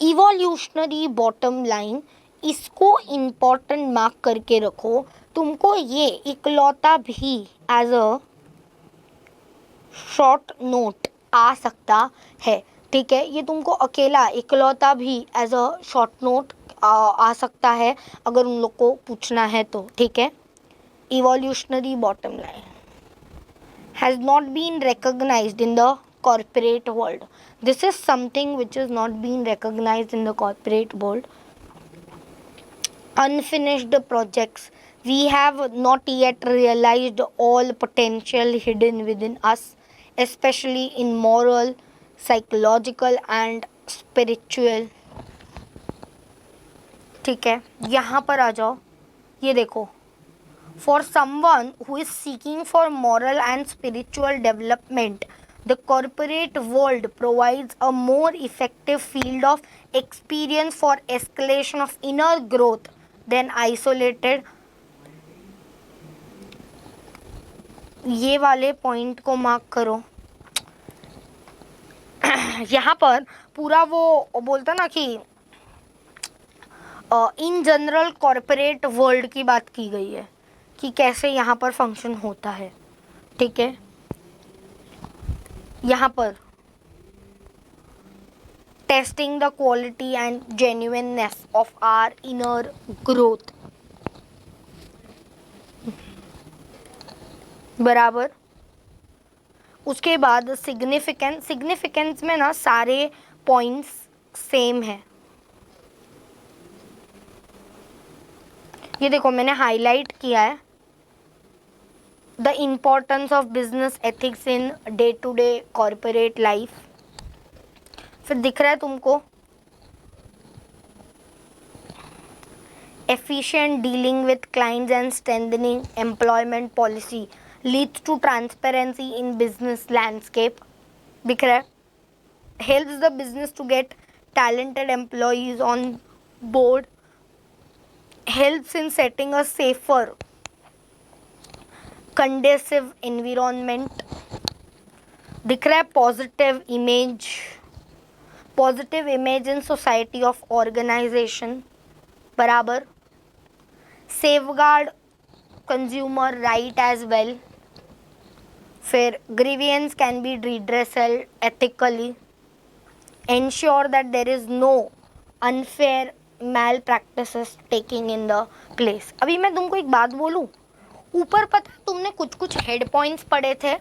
इवोल्यूशनरी बॉटम लाइन, इसको इम्पोर्टेंट मार्क करके रखो। तुमको ये इकलौता भी एज अ शॉर्ट नोट आ सकता है। ठीक है? ये तुमको अकेला इकलौता भी एज अ शॉर्ट नोट आ सकता है अगर उन लोग को पूछना है तो। ठीक है? Evolutionary bottom line has not been recognised in the corporate world. This is something which is not being recognized in the corporate world. Unfinished projects. We have not yet realized all potential hidden within us, especially in moral, psychological and spiritual. ठीक है? यहाँ पर आ जाओ, ये देखो। For someone who is seeking for moral and spiritual development, the corporate world provides a more effective field of experience for escalation of inner growth than isolated. ये वाले पॉइंट को मार्क करो। यहाँ पर पूरा वो बोलता ना कि इन जनरल कॉर्पोरेट वर्ल्ड की बात की गई है कि कैसे यहाँ पर फंक्शन होता है। ठीक है? यहाँ पर testing the quality and genuineness of our inner growth. बराबर। उसके बाद सिग्निफिकेंस में ना सारे पॉइंट्स सेम है। ये देखो मैंने हाईलाइट किया है the importance of business ethics in day to day corporate life. फिर दिख रहा है तुमको efficient dealing with clients and strengthening employment policy leads to transparency in business landscape. दिख रहा है? Helps the business to get talented employees on board. Helps in setting a safer, conducive environment. दिख रहा है positive image in society of organisation बराबर, safeguard consumer right as well, फिर grievance can be redressal ethically, ensure that there is no unfair malpractices taking in the place। अभी मैं तुमको एक बात बोलूं, ऊपर पता है तुमने कुछ कुछ हेड पॉइंट्स पढ़े थे,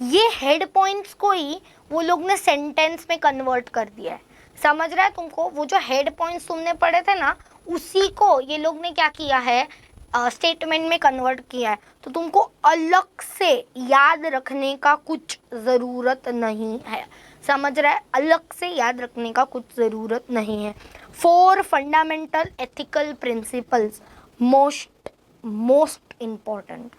ये हेड पॉइंट्स को ही वो लोग ने सेंटेंस में कन्वर्ट कर दिया है। समझ रहा है तुमको? वो जो हेड पॉइंट्स तुमने पढ़े थे ना, उसी को ये लोग ने क्या किया है, स्टेटमेंट में कन्वर्ट किया है। तो तुमको अलग से याद रखने का कुछ ज़रूरत नहीं है। समझ रहा है? अलग से याद रखने का कुछ ज़रूरत नहीं है। 4 fundamental ethical principles most important.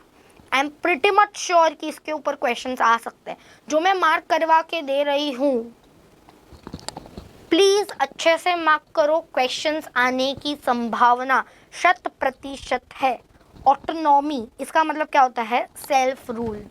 I am pretty much sure कि इसके ऊपर क्वेश्चंस आ सकते हैं। जो मैं मार्क करवा के दे रही हूँ, प्लीज़ अच्छे से मार्क करो। क्वेश्चंस आने की संभावना 100% है। ऑटोनॉमी, इसका मतलब क्या होता है? Self rule.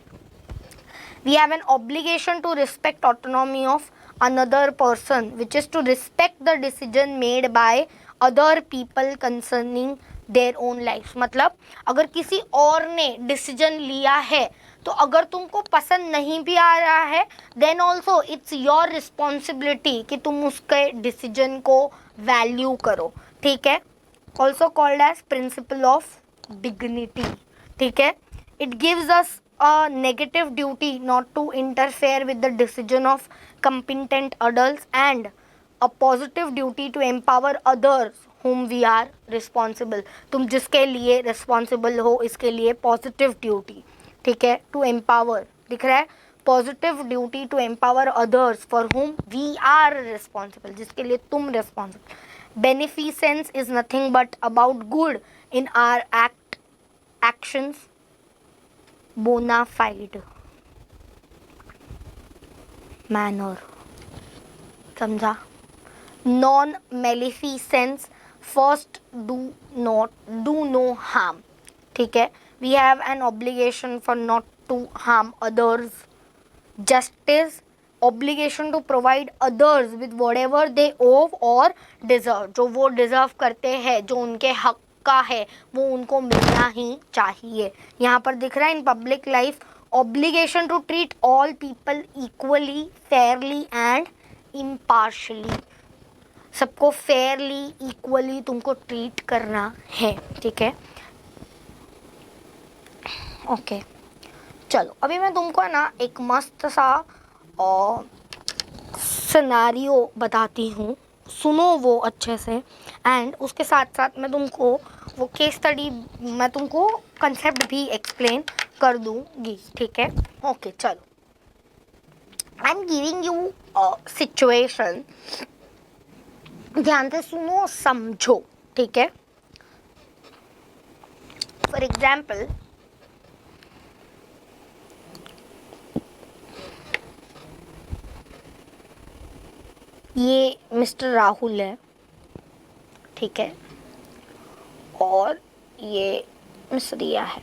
We have an obligation to respect autonomy of another person, which is to respect the decision made by other people concerning their own lives। मतलब अगर किसी और ने डिसीजन लिया है, तो अगर तुमको पसंद नहीं भी आ रहा है, then also it's your responsibility कि तुम उसके डिसीजन को वैल्यू करो। ठीक है? Also called as principle of dignity. ठीक है? It gives us a negative duty not to interfere with the decision of competent adults, and a positive duty to empower others whom we are responsible। तुम जिसके लिए responsible हो, इसके लिए positive duty। ठीक है? to empower दिख रहा है, positive duty to empower others for whom we are responsible, जिसके लिए तुम responsible। beneficence is nothing but about good in our actions, bona fide manner। समझा? Non maleficence, first do no harm. ठीक है? We have an obligation for not to harm others. Justice, obligation to provide others with whatever they owe और deserve. जो वो deserve करते हैं, जो उनके हक का है, वो उनको मिलना ही चाहिए। यहाँ पर दिख रहा है in public life, obligation to treat all people equally, fairly and impartially. सबको फेयरली, इक्वली तुमको ट्रीट करना है। ठीक है? ओके, चलो अभी मैं तुमको ना एक मस्त सा सिनेरियो बताती हूँ, सुनो वो अच्छे से, एंड उसके साथ साथ मैं तुमको वो केस स्टडी, मैं तुमको कंसेप्ट भी एक्सप्लेन कर दूँगी। ठीक है? ओके, चलो I am giving you situation, ध्यान से सुनो, समझो। ठीक है? फॉर एग्जाम्पल, ये मिस्टर राहुल है। ठीक है? और ये मिस रिया है।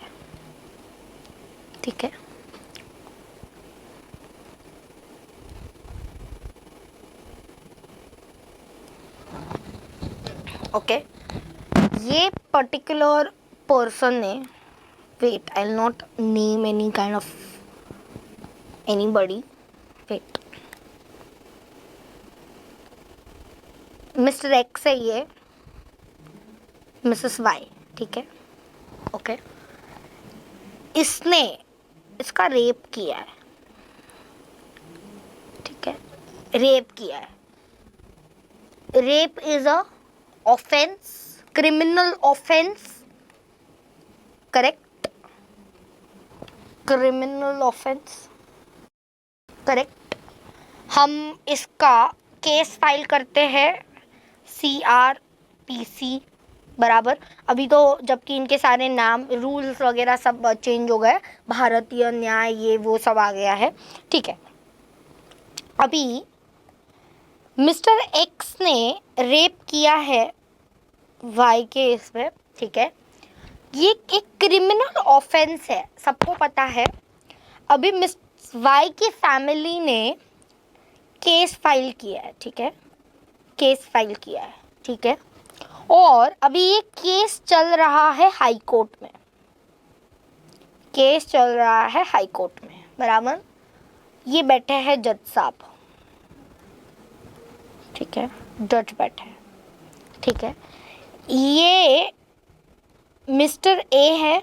ठीक है? ओके, ये पर्टिकुलर पर्सन ने, wait, I will not name any kind of anybody, wait, mister X है ये, मिसेस वाई। ठीक है? ओके, इसने इसका रेप किया है। ठीक है? रेप किया है। Rape is a offence, criminal offence, correct? Criminal offence, correct? हम इसका केस फाइल करते हैं CRPC बराबर। अभी तो जबकि इनके सारे नाम, रूल्स वगैरह सब चेंज हो गए, भारतीय न्याय ये वो सब आ गया है। ठीक है? अभी मिस्टर एक्स ने रेप किया है वाई के इसमें। ठीक है? ये एक क्रिमिनल ऑफेंस है, सबको पता है। अभी मिस वाई की फैमिली ने केस फाइल किया है, ठीक है, केस फाइल किया है, ठीक है, और अभी ये केस चल रहा है हाई कोर्ट में, केस चल रहा है हाई कोर्ट में, बराबर। ये बैठे हैं जज साहब, ठीक है, जज बैठे हैं, ठीक है। ये मिस्टर ए है,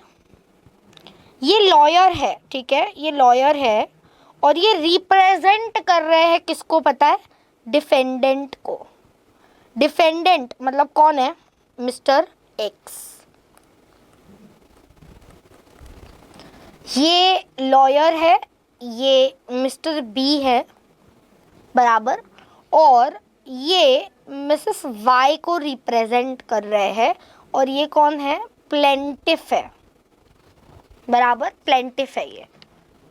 ये लॉयर है, ठीक है, ये लॉयर है, और ये रिप्रेजेंट कर रहे हैं किसको पता है? डिफेंडेंट को। डिफेंडेंट मतलब कौन है? Mister x. ये लॉयर है, ये मिस्टर बी है, बराबर, और ये मिसेस वाई को रिप्रेजेंट कर रहे हैं, और ये कौन है? प्लेंटिफ है, बराबर, प्लेंटिफ है ये।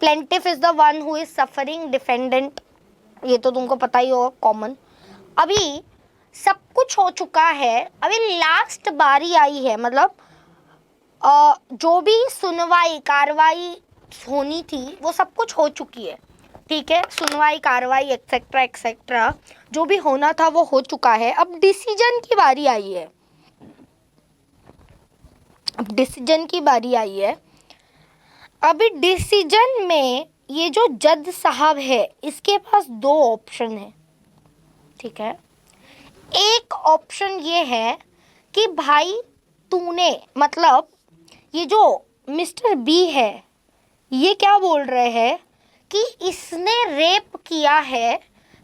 Plaintiff is the one who is suffering, defendant ये तो तुमको पता ही होगा, कॉमन। अभी सब कुछ हो चुका है, अभी लास्ट बारी आई है, मतलब जो भी सुनवाई कार्रवाई होनी थी वो सब कुछ हो चुकी है, ठीक है, सुनवाई कार्रवाई एक्सेट्रा एक्सेट्रा जो भी होना था वो हो चुका है। अब डिसीजन की बारी आई है, अब डिसीजन की बारी आई है। अभी डिसीजन में ये जो जज साहब है इसके पास दो ऑप्शन है, ठीक है। एक ऑप्शन ये है कि भाई तूने, मतलब ये जो मिस्टर बी है ये क्या बोल रहे हैं कि इसने रेप किया है,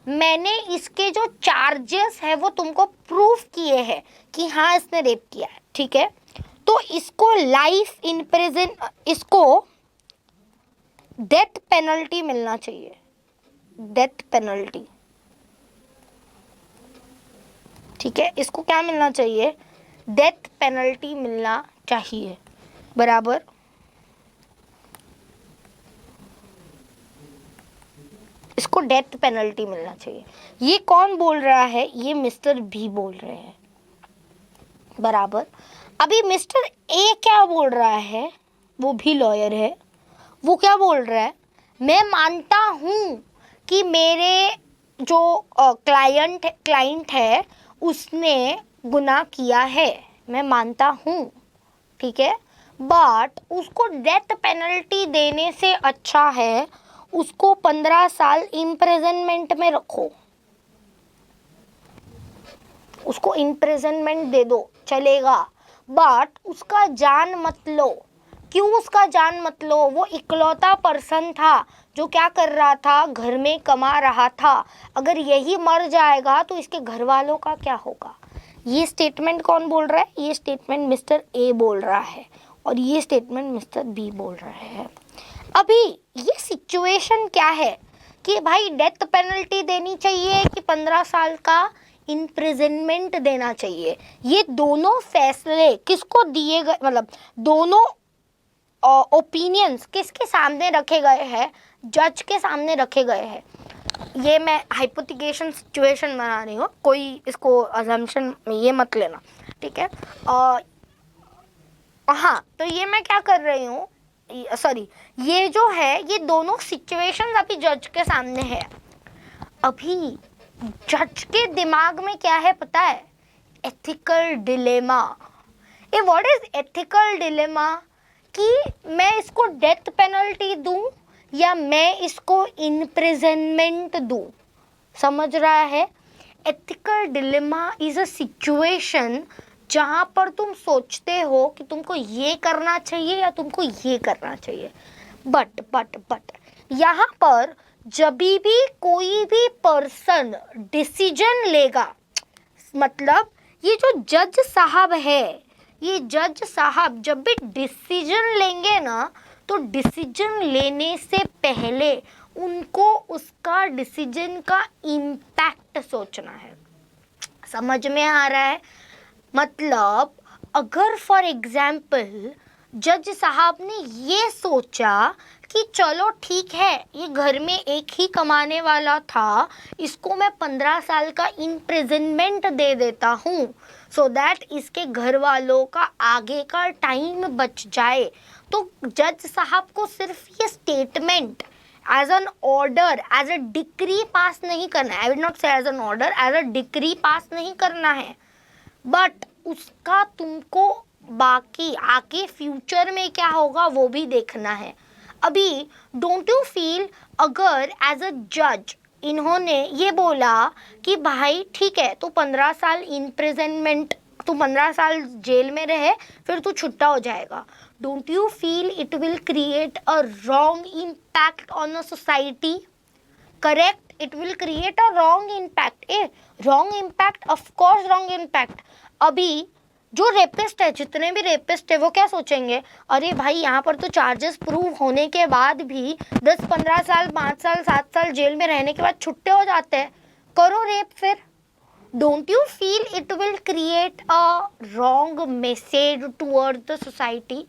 मैंने इसके जो चार्जेस है वो तुमको प्रूफ किए हैं कि हाँ इसने रेप किया है, ठीक है। तो इसको लाइफ इन प्रिजन, इसको डेथ पेनल्टी मिलना चाहिए, डेथ पेनल्टी, ठीक है, इसको क्या मिलना चाहिए? डेथ पेनल्टी मिलना चाहिए, बराबर। इसको डेथ पेनल्टी मिलना चाहिए। ये कौन बोल रहा है? ये मिस्टर बी बोल रहे हैं, बराबर। अभी मिस्टर ए क्या बोल रहा है? वो भी लॉयर है, वो क्या बोल रहा है? मैं मानता हूँ कि मेरे जो क्लाइंट है उसने गुनाह किया है, मैं मानता हूँ, ठीक है, बट उसको डेथ पेनल्टी देने से अच्छा है उसको 15 साल इम्प्रिजनमेंट में रखो, उसको इम्प्रिजनमेंट दे दो, चलेगा, बट उसका जान मत लो। क्यों उसका जान मत लो? वो इकलौता पर्सन था जो क्या कर रहा था? घर में कमा रहा था। अगर यही मर जाएगा तो इसके घर वालों का क्या होगा? ये स्टेटमेंट कौन बोल रहा है? ये स्टेटमेंट मिस्टर ए बोल रहा है, और ये स्टेटमेंट मिस्टर बी बोल रहे हैं। अभी ये सिचुएशन क्या है कि भाई डेथ पेनल्टी देनी चाहिए कि 15 साल का इम्प्रिजनमेंट देना चाहिए? ये दोनों फैसले किसको दिए गए, मतलब दोनों ओपिनियंस किसके सामने रखे गए हैं? जज के सामने रखे गए हैं। ये मैं हाइपोथिकेशन सिचुएशन बना रही हूँ, कोई इसको अजम्पशन ये मत लेना, ठीक है। हाँ, तो ये मैं क्या कर रही हूँ, सॉरी, ये जो है ये दोनों सिचुएशंस अभी जज के सामने है। अभी जज के दिमाग में क्या है पता है? Ethical dilemma. ये व्हाट इज एथिकल डिलेमा? कि मैं इसको डेथ पेनल्टी दूं या मैं इसको इम्प्रिजनमेंट दूं? समझ रहा है? Ethical dilemma is a situation जहाँ पर तुम सोचते हो कि तुमको ये करना चाहिए या तुमको ये करना चाहिए, बट यहाँ पर जब भी कोई भी पर्सन डिसीजन लेगा, मतलब ये जो जज साहब है, ये जज साहब जब भी डिसीजन लेंगे ना, तो डिसीजन लेने से पहले उनको उसका डिसीजन का इम्पैक्ट सोचना है। समझ में आ रहा है? मतलब अगर फॉर एग्जाम्पल जज साहब ने ये सोचा कि चलो ठीक है, ये घर में एक ही कमाने वाला था, इसको मैं 15 साल का इम्प्रिजनमेंट दे देता हूँ सो दैट इसके घर वालों का आगे का टाइम बच जाए, तो जज साहब को सिर्फ ये statement as an order, as a decree pass नहीं करना है। I will not say as an order, as a decree pass नहीं करना है, बट उसका तुमको बाकी आके फ्यूचर में क्या होगा वो भी देखना है। अभी डोंट यू फील, अगर एज अ जज इन्होंने ये बोला कि भाई ठीक है तू 15 साल इम्प्रिजनमेंट, तू 15 साल जेल में रहे फिर तू छुट्टा हो जाएगा, don't you feel it will create a wrong impact on a society? Correct, it will create a wrong impact. Wrong impact, of course wrong impact. अभी जो रेपिस्ट है, जितने भी रेपिस्ट है वो क्या सोचेंगे, अरे भाई यहाँ पर तो चार्जेस प्रूव होने के बाद भी 10-15 साल, 5 साल, 7 साल जेल में रहने के बाद छुट्टे हो जाते हैं, करो रेप फिर। Don't you feel it will create a wrong message toward the society?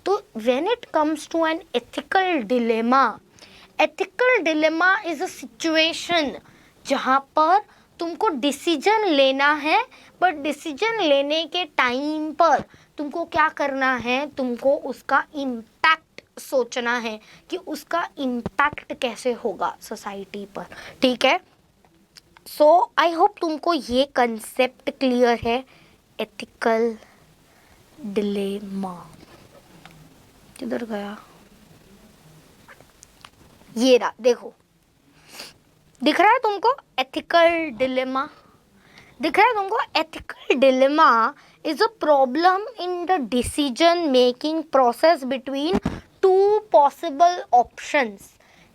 तो when it comes to an ethical dilemma, ethical dilemma is a situation जहाँ पर तुमको डिसीजन लेना है, बट डिसीजन लेने के टाइम पर तुमको क्या करना है, तुमको उसका इम्पैक्ट सोचना है कि उसका इम्पैक्ट कैसे होगा सोसाइटी पर, ठीक है? सो आई होप तुमको ये कंसेप्ट क्लियर है, एथिकल डिलेमा। किधर गया? ये रहा, देखो दिख रहा है तुमको एथिकल डिलेमा? दिख रहा है तुमको? Ethical dilemma is a problem in the decision making process between two possible options.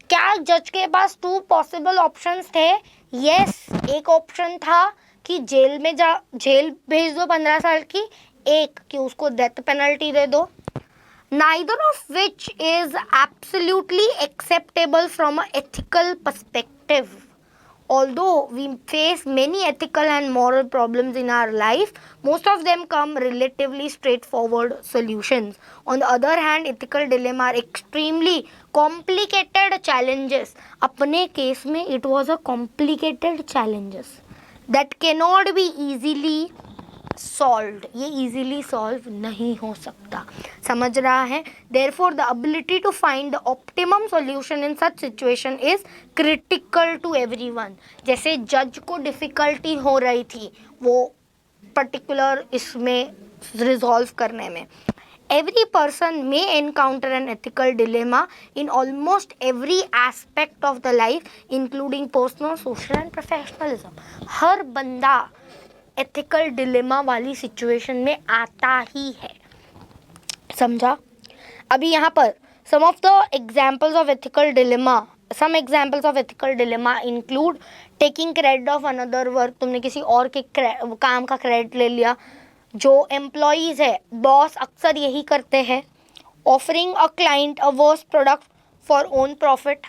क्या जज के पास 2 पॉसिबल ऑप्शंस थे? यस, एक ऑप्शन था कि जेल भेज दो 15 साल की, एक कि उसको डेथ पेनल्टी दे दो। Neither of which is absolutely acceptable from an ethical perspective. Although we face many ethical and moral problems in our life, most of them come relatively straightforward solutions. On the other hand, ethical dilemma are extremely complicated challenges. अपने case में it was a complicated challenges that cannot be easily solved, ये easily solve नहीं हो सकता, समझ रहा है? Therefore the ability to find the optimum solution in such situation is critical to everyone. जैसे जज को डिफिकल्टी हो रही थी वो पर्टिकुलर इसमें रिजॉल्व करने में, every person may encounter an ethical dilemma in almost every aspect of the life, including personal, social and professionalism. हर बंदा एथिकल डिलेमा वाली सिचुएशन में आता ही है, समझा? अभी यहाँ पर some of the examples of ethical dilemma, some examples of ethical dilemma include taking credit of another work, तुमने किसी और के काम का क्रेडिट ले लिया। जो एम्प्लॉयज़ है, बॉस अक्सर यही करते हैं। Offering a client a worst product for own profit,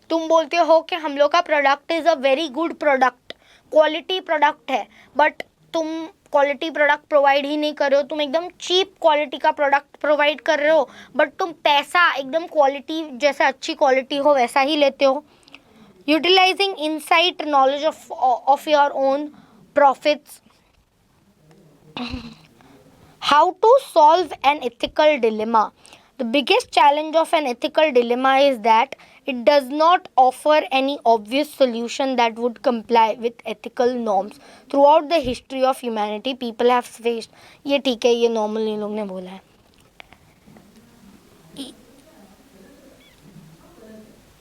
तुम बोलते हो कि हम लोग का product is a very good product, quality product है, बट तुम क्वालिटी प्रोडक्ट प्रोवाइड ही नहीं कर रहे हो, तुम एकदम चीप क्वालिटी का प्रोडक्ट प्रोवाइड कर रहे हो, बट तुम पैसा एकदम क्वालिटी जैसा अच्छी क्वालिटी हो वैसा ही लेते हो। Utilising insight knowledge of your own profits. How to solve an ethical dilemma? The biggest challenge of an ethical dilemma is that it does not offer any obvious solution that would comply with ethical norms. Throughout the history of humanity, people have faced, ये ठीक है, ये normal इन लोग ने बोला है,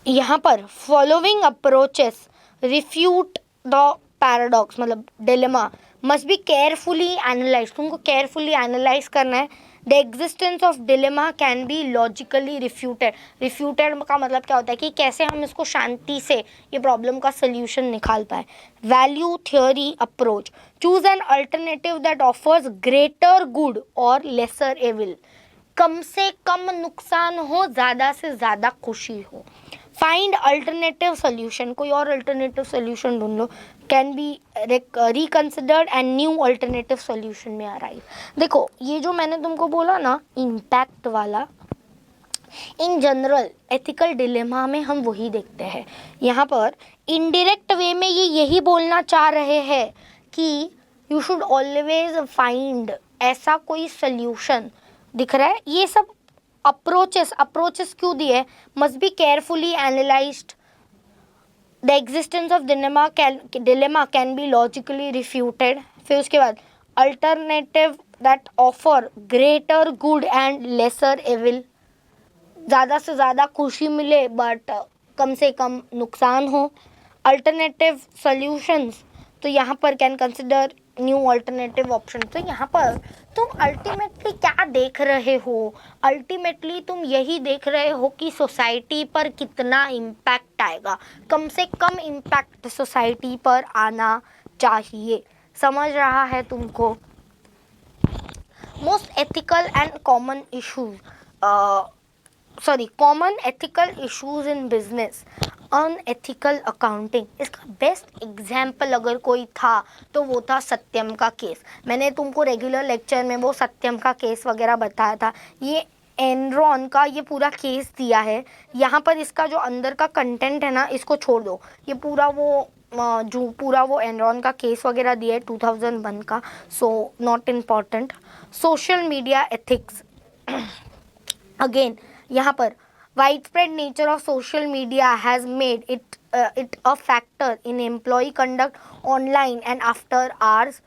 यहाँ पर following approaches refute the paradox, मतलब dilemma must be carefully analyse, तुमको केयरफुली एनालाइज करना है। The existence of dilemma can be logically refuted, refuted का मतलब क्या होता है कि कैसे हम इसको शांति से ये प्रॉब्लम का सोल्यूशन निकाल पाए। Value theory approach, choose an alternative that offers greater good और लेसर एविल, कम से कम नुकसान हो, ज़्यादा से ज़्यादा खुशी हो। फाइंड अल्टरनेटिव सोल्यूशन, कोई और अल्टरनेटिव सोल्यूशन ढूंढ लो। Can be reconsidered and new alternative solution में अराइव। देखो ये जो मैंने तुमको बोला ना इम्पैक्ट वाला, इन जनरल एथिकल डिलेमा में हम वही देखते हैं। यहाँ पर इनडायरेक्ट वे में ये यही बोलना चाह रहे हैं कि यू शुड ऑलवेज फाइंड ऐसा कोई सोल्यूशन, दिख रहा है ये सब अप्रोचेस क्यों दिए? Must be carefully analysed, the existence of dilemma can be logically refuted. फिर उसके बाद alternative that offer greater good and lesser evil, ज़्यादा से ज़्यादा खुशी मिले बट कम से कम नुकसान हो। अल्टरनेटिव सॉल्यूशंस, तो यहाँ पर can consider new alternative option. तो यहाँ पर तुम अल्टीमेटली क्या देख रहे हो? अल्टीमेटली तुम यही देख रहे हो कि सोसाइटी पर कितना इम्पैक्ट आएगा, कम से कम इम्पैक्ट सोसाइटी पर आना चाहिए। समझ रहा है तुमको? Most ethical and common issues, common ethical issues in business, unethical accounting. इसका बेस्ट एग्जाम्पल अगर कोई था तो वो था सत्यम का केस। मैंने तुमको रेगुलर लेक्चर में वो सत्यम का केस वगैरह बताया था। ये एनरॉन का ये पूरा केस दिया है। यहाँ पर इसका जो अंदर का कंटेंट है ना, इसको छोड़ दो। ये पूरा वो एनरॉन का केस वगैरह दिया है 2001 का, so not important. Social media ethics, again यहाँ पर widespread nature of social media has made it a factor in employee conduct online and after hours.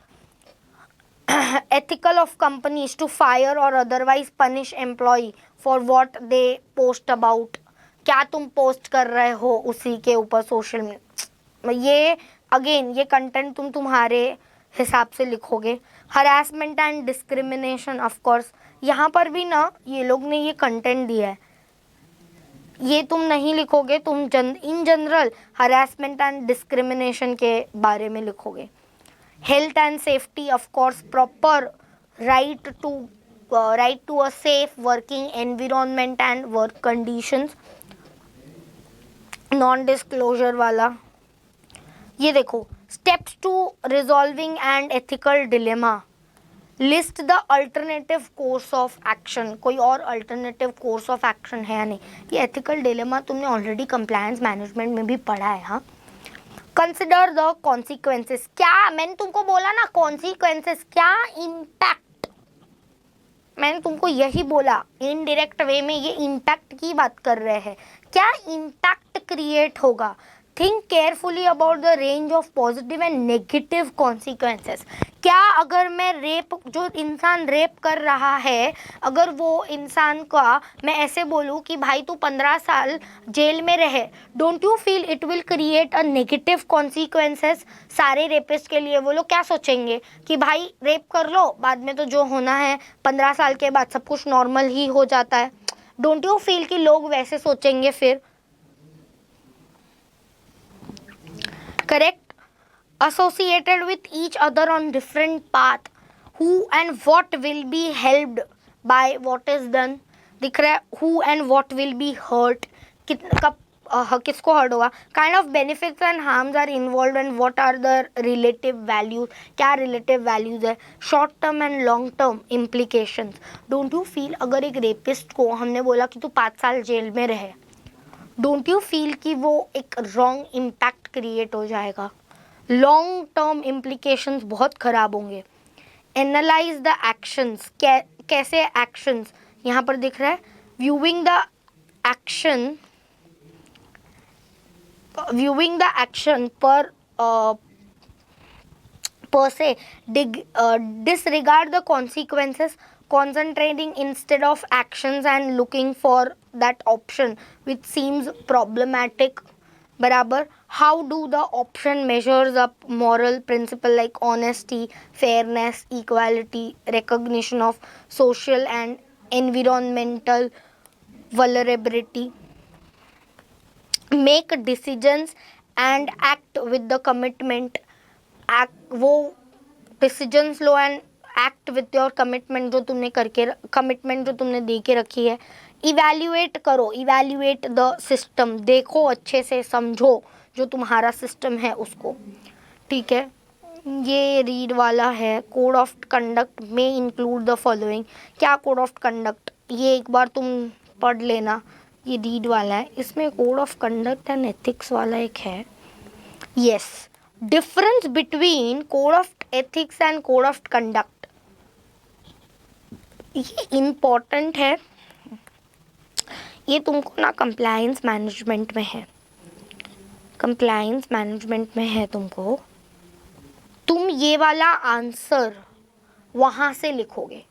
Ethical of companies to fire or otherwise punish employee for what they post about. क्या तुम post कर रहे हो उसी के ऊपर social में, ये अगेन ये कंटेंट तुम तुम्हारे हिसाब से लिखोगे। Harassment and discrimination, of course यहाँ पर भी ना ये लोग ने ये कंटेंट दिया है, ये तुम नहीं लिखोगे। तुम in general harassment and discrimination के बारे में लिखोगे। Health and safety, of course proper right to a safe working environment and work conditions. Non disclosure वाला ये देखो, steps to resolving and ethical dilemma, list the alternative course of action. कोई और alternative course of action है या नहीं? ये ethical dilemma तुमने ऑलरेडी कंप्लायंस मैनेजमेंट में भी पढ़ा है। हाँ, कंसिडर द कॉन्सिक्वेंसेस। क्या मैंने तुमको बोला ना, कॉन्सिक्वेंसेस क्या इम्पैक्ट, मैंने तुमको यही बोला। इनडायरेक्ट वे में ये इम्पैक्ट की बात कर रहे हैं, क्या इम्पैक्ट क्रिएट होगा। Think carefully about the range of positive and negative consequences. क्या अगर मैं जो इंसान रेप कर रहा है, अगर वो इंसान का मैं ऐसे बोलूँ कि भाई तू 15 साल जेल में रहे, don't you feel it will create a negative consequences सारे रेपिस्ट के लिए? वो लोग क्या सोचेंगे कि भाई रेप कर लो, बाद में तो जो होना है 15 साल के बाद सब कुछ नॉर्मल ही हो जाता है। डोंट यू फील कि लोग वैसे सोचेंगे फिर? Correct. associated with each other on different path, who and what will be helped by what is done। दिख रहा है who and what will be hurt, किसको हर्ट होगा। Kind of benefits and harms are involve and what are the relative values, क्या relative values है। Short term and long term implications. Don't you feel अगर एक rapist को हमने बोला कि तू 5 साल जेल में रहे, डोंट यू फील कि वो एक रॉन्ग इम्पैक्ट क्रिएट हो जाएगा, लॉन्ग टर्म इम्प्लीकेशंस बहुत ख़राब होंगे। एनालाइज द एक्शंस, कैसे एक्शंस यहाँ पर दिख रहा है। Viewing the action per se, disregard the consequences, concentrating instead of actions and looking for that option which seems problematic। बराबर। How do the option measures up moral principle like honesty, fairness, equality, recognition of social and environmental vulnerability, make decisions and act with the commitment। वो decisions low and act with your commitment जो तुमने दे के रखी है। Evaluate करो, evaluate the system, देखो अच्छे से समझो जो तुम्हारा सिस्टम है उसको। ठीक है, ये रीड वाला है। कोड ऑफ कंडक्ट में इंक्लूड द फॉलोइंग। क्या कोड ऑफ कंडक्ट, ये एक बार तुम पढ़ लेना, ये रीड वाला है। इसमें code of conduct and ethics वाला एक है। Yes, difference between code of ethics and code of conduct, ये इम्पॉर्टेंट है। ये तुमको ना कंप्लायंस मैनेजमेंट में है, कंप्लायंस मैनेजमेंट में है तुमको। तुम ये वाला आंसर वहाँ से लिखोगे,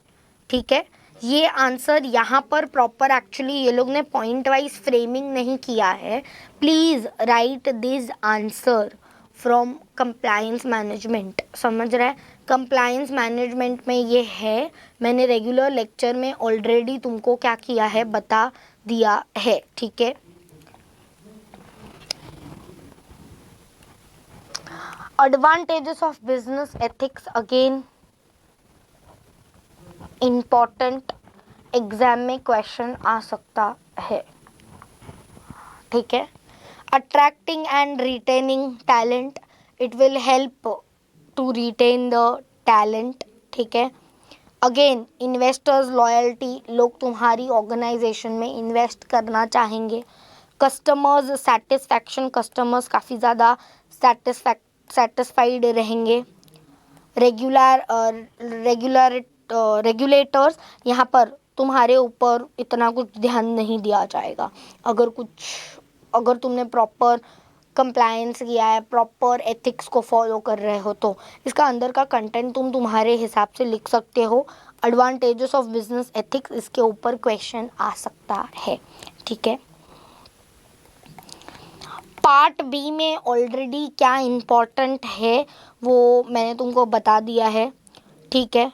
ठीक है। ये आंसर यहाँ पर प्रॉपर, एक्चुअली ये लोग ने पॉइंट वाइज फ्रेमिंग नहीं किया है। Please write this answer from compliance management, समझ रहा है। कंप्लायंस मैनेजमेंट में ये है, मैंने रेगुलर लेक्चर में ऑलरेडी तुमको क्या किया है बता दिया है, ठीक है। Advantages of business ethics, again important, exam में क्वेश्चन आ सकता है, ठीक है। Attracting and retaining talent, it will help to retain the talent, ठीक है। अगेन इन्वेस्टर्स लॉयल्टी, लोग तुम्हारी ऑर्गेनाइजेशन में इन्वेस्ट करना चाहेंगे। कस्टमर्स सेटिस्फैक्शन, कस्टमर्स काफ़ी ज़्यादा सेटिस्फाइड रहेंगे। रेगुलेटर्स, यहाँ पर तुम्हारे ऊपर इतना कुछ ध्यान नहीं दिया जाएगा। अगर तुमने प्रॉपर कंप्लायंस किया है, प्रॉपर एथिक्स को फॉलो कर रहे हो, तो इसका अंदर का कंटेंट तुम तुम्हारे हिसाब से लिख सकते हो। एडवांटेजेस ऑफ बिजनेस एथिक्स, इसके ऊपर क्वेश्चन आ सकता है, ठीक है। पार्ट बी में ऑलरेडी क्या इम्पोर्टेंट है वो मैंने तुमको बता दिया है, ठीक है।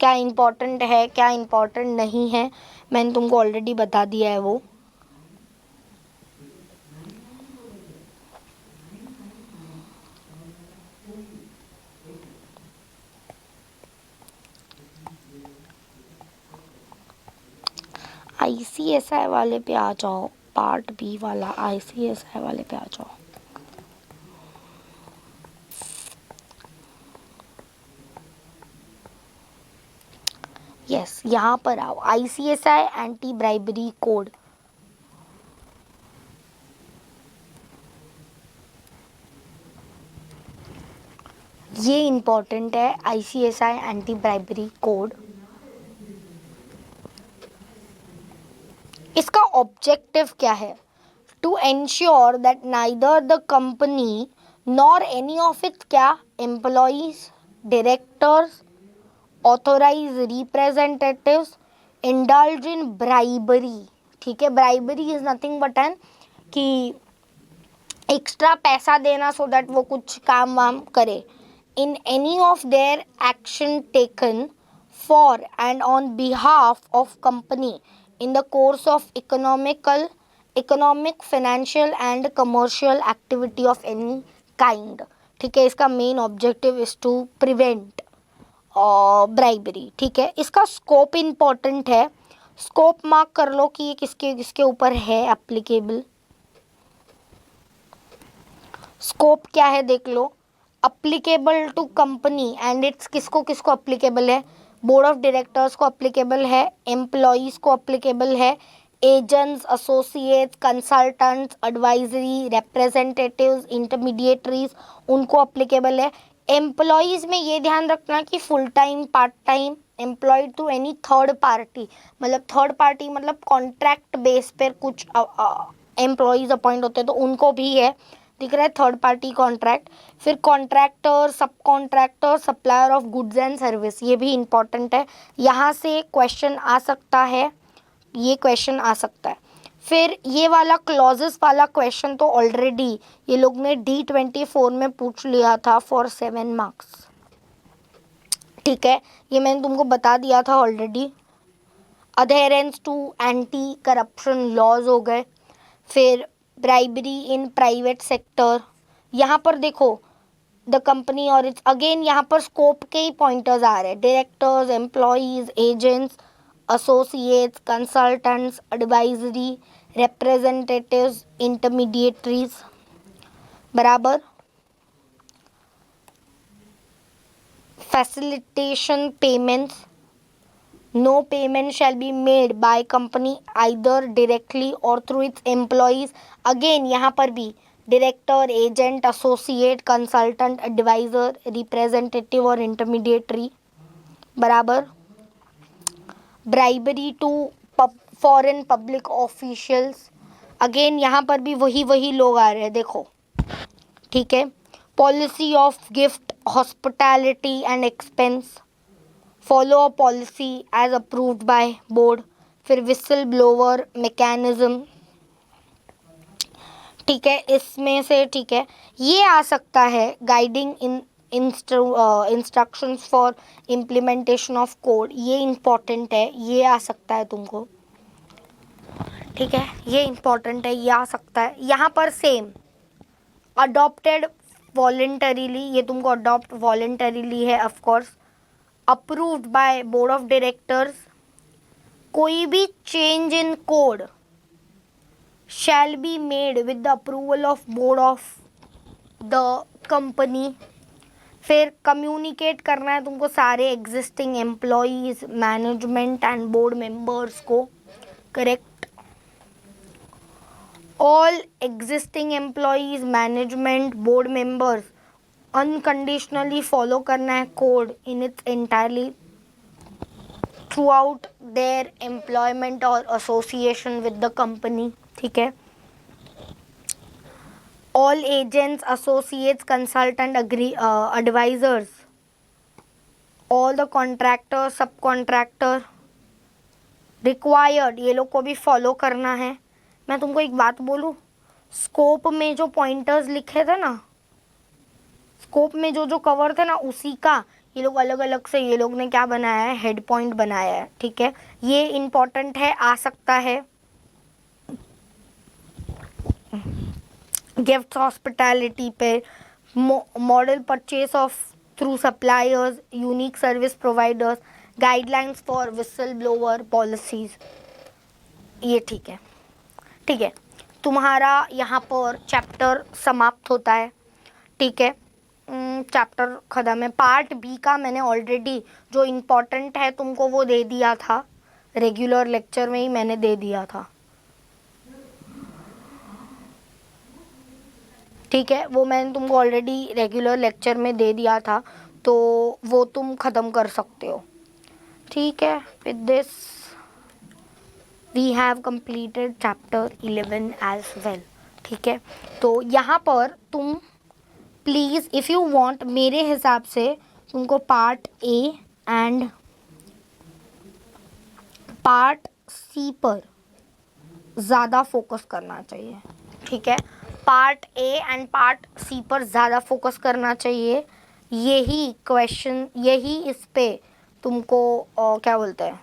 क्या इम्पोर्टेंट है क्या इम्पोर्टेंट नहीं है मैंने तुमको ऑलरेडी बता दिया है वो। ICSI वाले पे आ जाओ, पार्ट बी वाला ICSI वाले पे आ जाओ। यस, यहाँ पर आओ, ICSI एंटी ब्राइबरी कोड। ये इम्पोर्टेंट है, ICSI एंटी ब्राइबरी कोड। इसका ऑब्जेक्टिव क्या है? To ensure that neither the company nor any of its क्या employees, directors, authorise representatives indulge in bribery, ठीक है। Bribery is nothing but an कि extra पैसा देना सो दैट वो कुछ काम वाम करे। In any of their action taken for and on behalf of company in the course of economic, financial and commercial activity of any kind, ठीक है। इसका main objective is to prevent bribery, ठीक है। इसका स्कोप इम्पोर्टेंट है, scope mark कर लो कि ये किसके किसके ऊपर है एप्लीकेबल। स्कोप क्या है देख लो, applicable to company and its, किसको किसको अप्लीकेबल है, बोर्ड ऑफ डायरेक्टर्स को अप्लीकेबल है, एम्प्लॉयज को अप्लीकेबल है, agents, associates, consultants, advisory, representatives, intermediaries, उनको अप्लीकेबल है। एम्प्लॉयज में ये ध्यान रखना कि full time, part time, employed to any third party, मतलब थर्ड पार्टी मतलब कॉन्ट्रैक्ट बेस पर कुछ एम्प्लॉयज अपॉइंट होते हैं तो उनको भी है, दिख रहा है, थर्ड पार्टी कॉन्ट्रैक्ट। फिर contractor, sub contractor, supplier of goods and service, ये भी इम्पॉर्टेंट है, यहाँ से क्वेश्चन आ सकता है, ये क्वेश्चन आ सकता है। फिर ये वाला क्लॉजेस वाला क्वेश्चन तो ऑलरेडी ये लोग ने D24 में पूछ लिया था फॉर 7 मार्क्स, ठीक है। ये मैंने तुमको बता दिया था already. Adherence to anti corruption laws हो गए। फिर ब्राइबरी इन प्राइवेट सेक्टर, यहाँ पर देखो द कंपनी और इट्स, अगेन यहाँ पर स्कोप के ही पॉइंटर्स आ रहे हैं, directors, employees, agents, associates, consultants, advisory, representatives, intermediaries, बराबर। Facilitation payments, no payment shall be made by company either directly or through its employees, again यहाँ पर भी director, agent, associate, consultant, adviser, representative और intermediary, बराबर। Bribery to foreign public officials, again यहाँ पर भी वही लोग आ रहे हैं, देखो, ठीक है। Policy of gift hospitality and expense, follow a policy as approved by board, फिर विसल ब्लोअर मैकेनिज्म, ठीक है, इसमें से, ठीक है, ये आ सकता है guiding in instructions for implementation of code, ये इम्पॉर्टेंट है, ये आ सकता है तुमको, ठीक है, ये इम्पॉर्टेंट है, ये आ सकता है। यहाँ पर सेम अडॉप्टेड वॉलेंटरीली, ये तुमको अडॉप्ट वॉलेंटरीली है of course, approved by board of directors, कोई भी change in code shall be made with the approval of board of the company। फिर कम्युनिकेट करना है तुमको सारे existing employees, management and board members को, correct. All existing employees, management, board members unconditionally follow करना है code in its entirely throughout their employment और association with the company, ठीक है। All agents, associates, consultant, advisers, all the contractor, sub contractor required, ये लोग को भी follow करना है। मैं तुमको एक बात बोलूँ, स्कोप में जो पॉइंटर्स लिखे थे ना, स्कोप में जो कवर थे ना, उसी का ये लोग अलग अलग से, ये लोग ने क्या बनाया है, हेड पॉइंट बनाया है, ठीक है। ये इम्पोर्टेंट है, आ सकता है। गिफ्ट हॉस्पिटैलिटी पे, model purchase of through suppliers, unique service providers, guidelines for whistle blower policies, ये ठीक है, ठीक है। तुम्हारा यहाँ पर चैप्टर समाप्त होता है, ठीक है, चैप्टर ख़त्म है। पार्ट बी का मैंने ऑलरेडी जो इम्पोर्टेंट है तुमको वो दे दिया था, रेगुलर लेक्चर में ही मैंने दे दिया था, ठीक है, वो मैंने तुमको ऑलरेडी रेगुलर लेक्चर में दे दिया था, तो वो तुम ख़त्म कर सकते हो, ठीक है। With this we have completed chapter 11 as well, ठीक है। तो यहाँ पर तुम प्लीज़ इफ़ यू वांट, मेरे हिसाब से तुमको part A and part C पर ज़्यादा फोकस करना चाहिए, ठीक है। Part A and part C पर ज़्यादा फोकस करना चाहिए, यही क्वेश्चन, यही इस पे तुमको क्या बोलते हैं,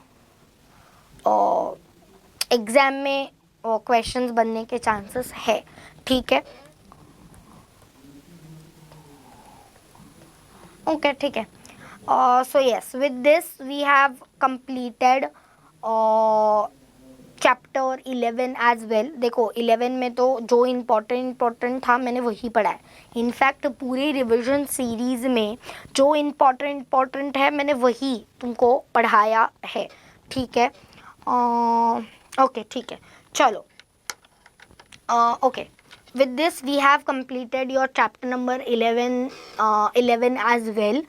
एग्ज़ाम में क्वेश्चंस बनने के चांसेस है, ठीक है, ओके, ठीक है। So yes, with this we have completed chapter 11 as well. देखो 11 में तो जो इम्पोर्टेंट था मैंने वही पढ़ा है, इनफैक्ट पूरी रिवीजन सीरीज़ में जो इम्पोर्टेंट है मैंने वही तुमको पढ़ाया है, ठीक है। ओके, ठीक है, चलो, okay. With this we have completed your chapter number 11 as well.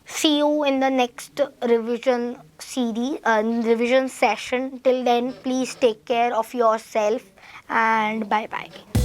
See you in the next revision series, revision session. Till then, please take care of yourself and bye bye.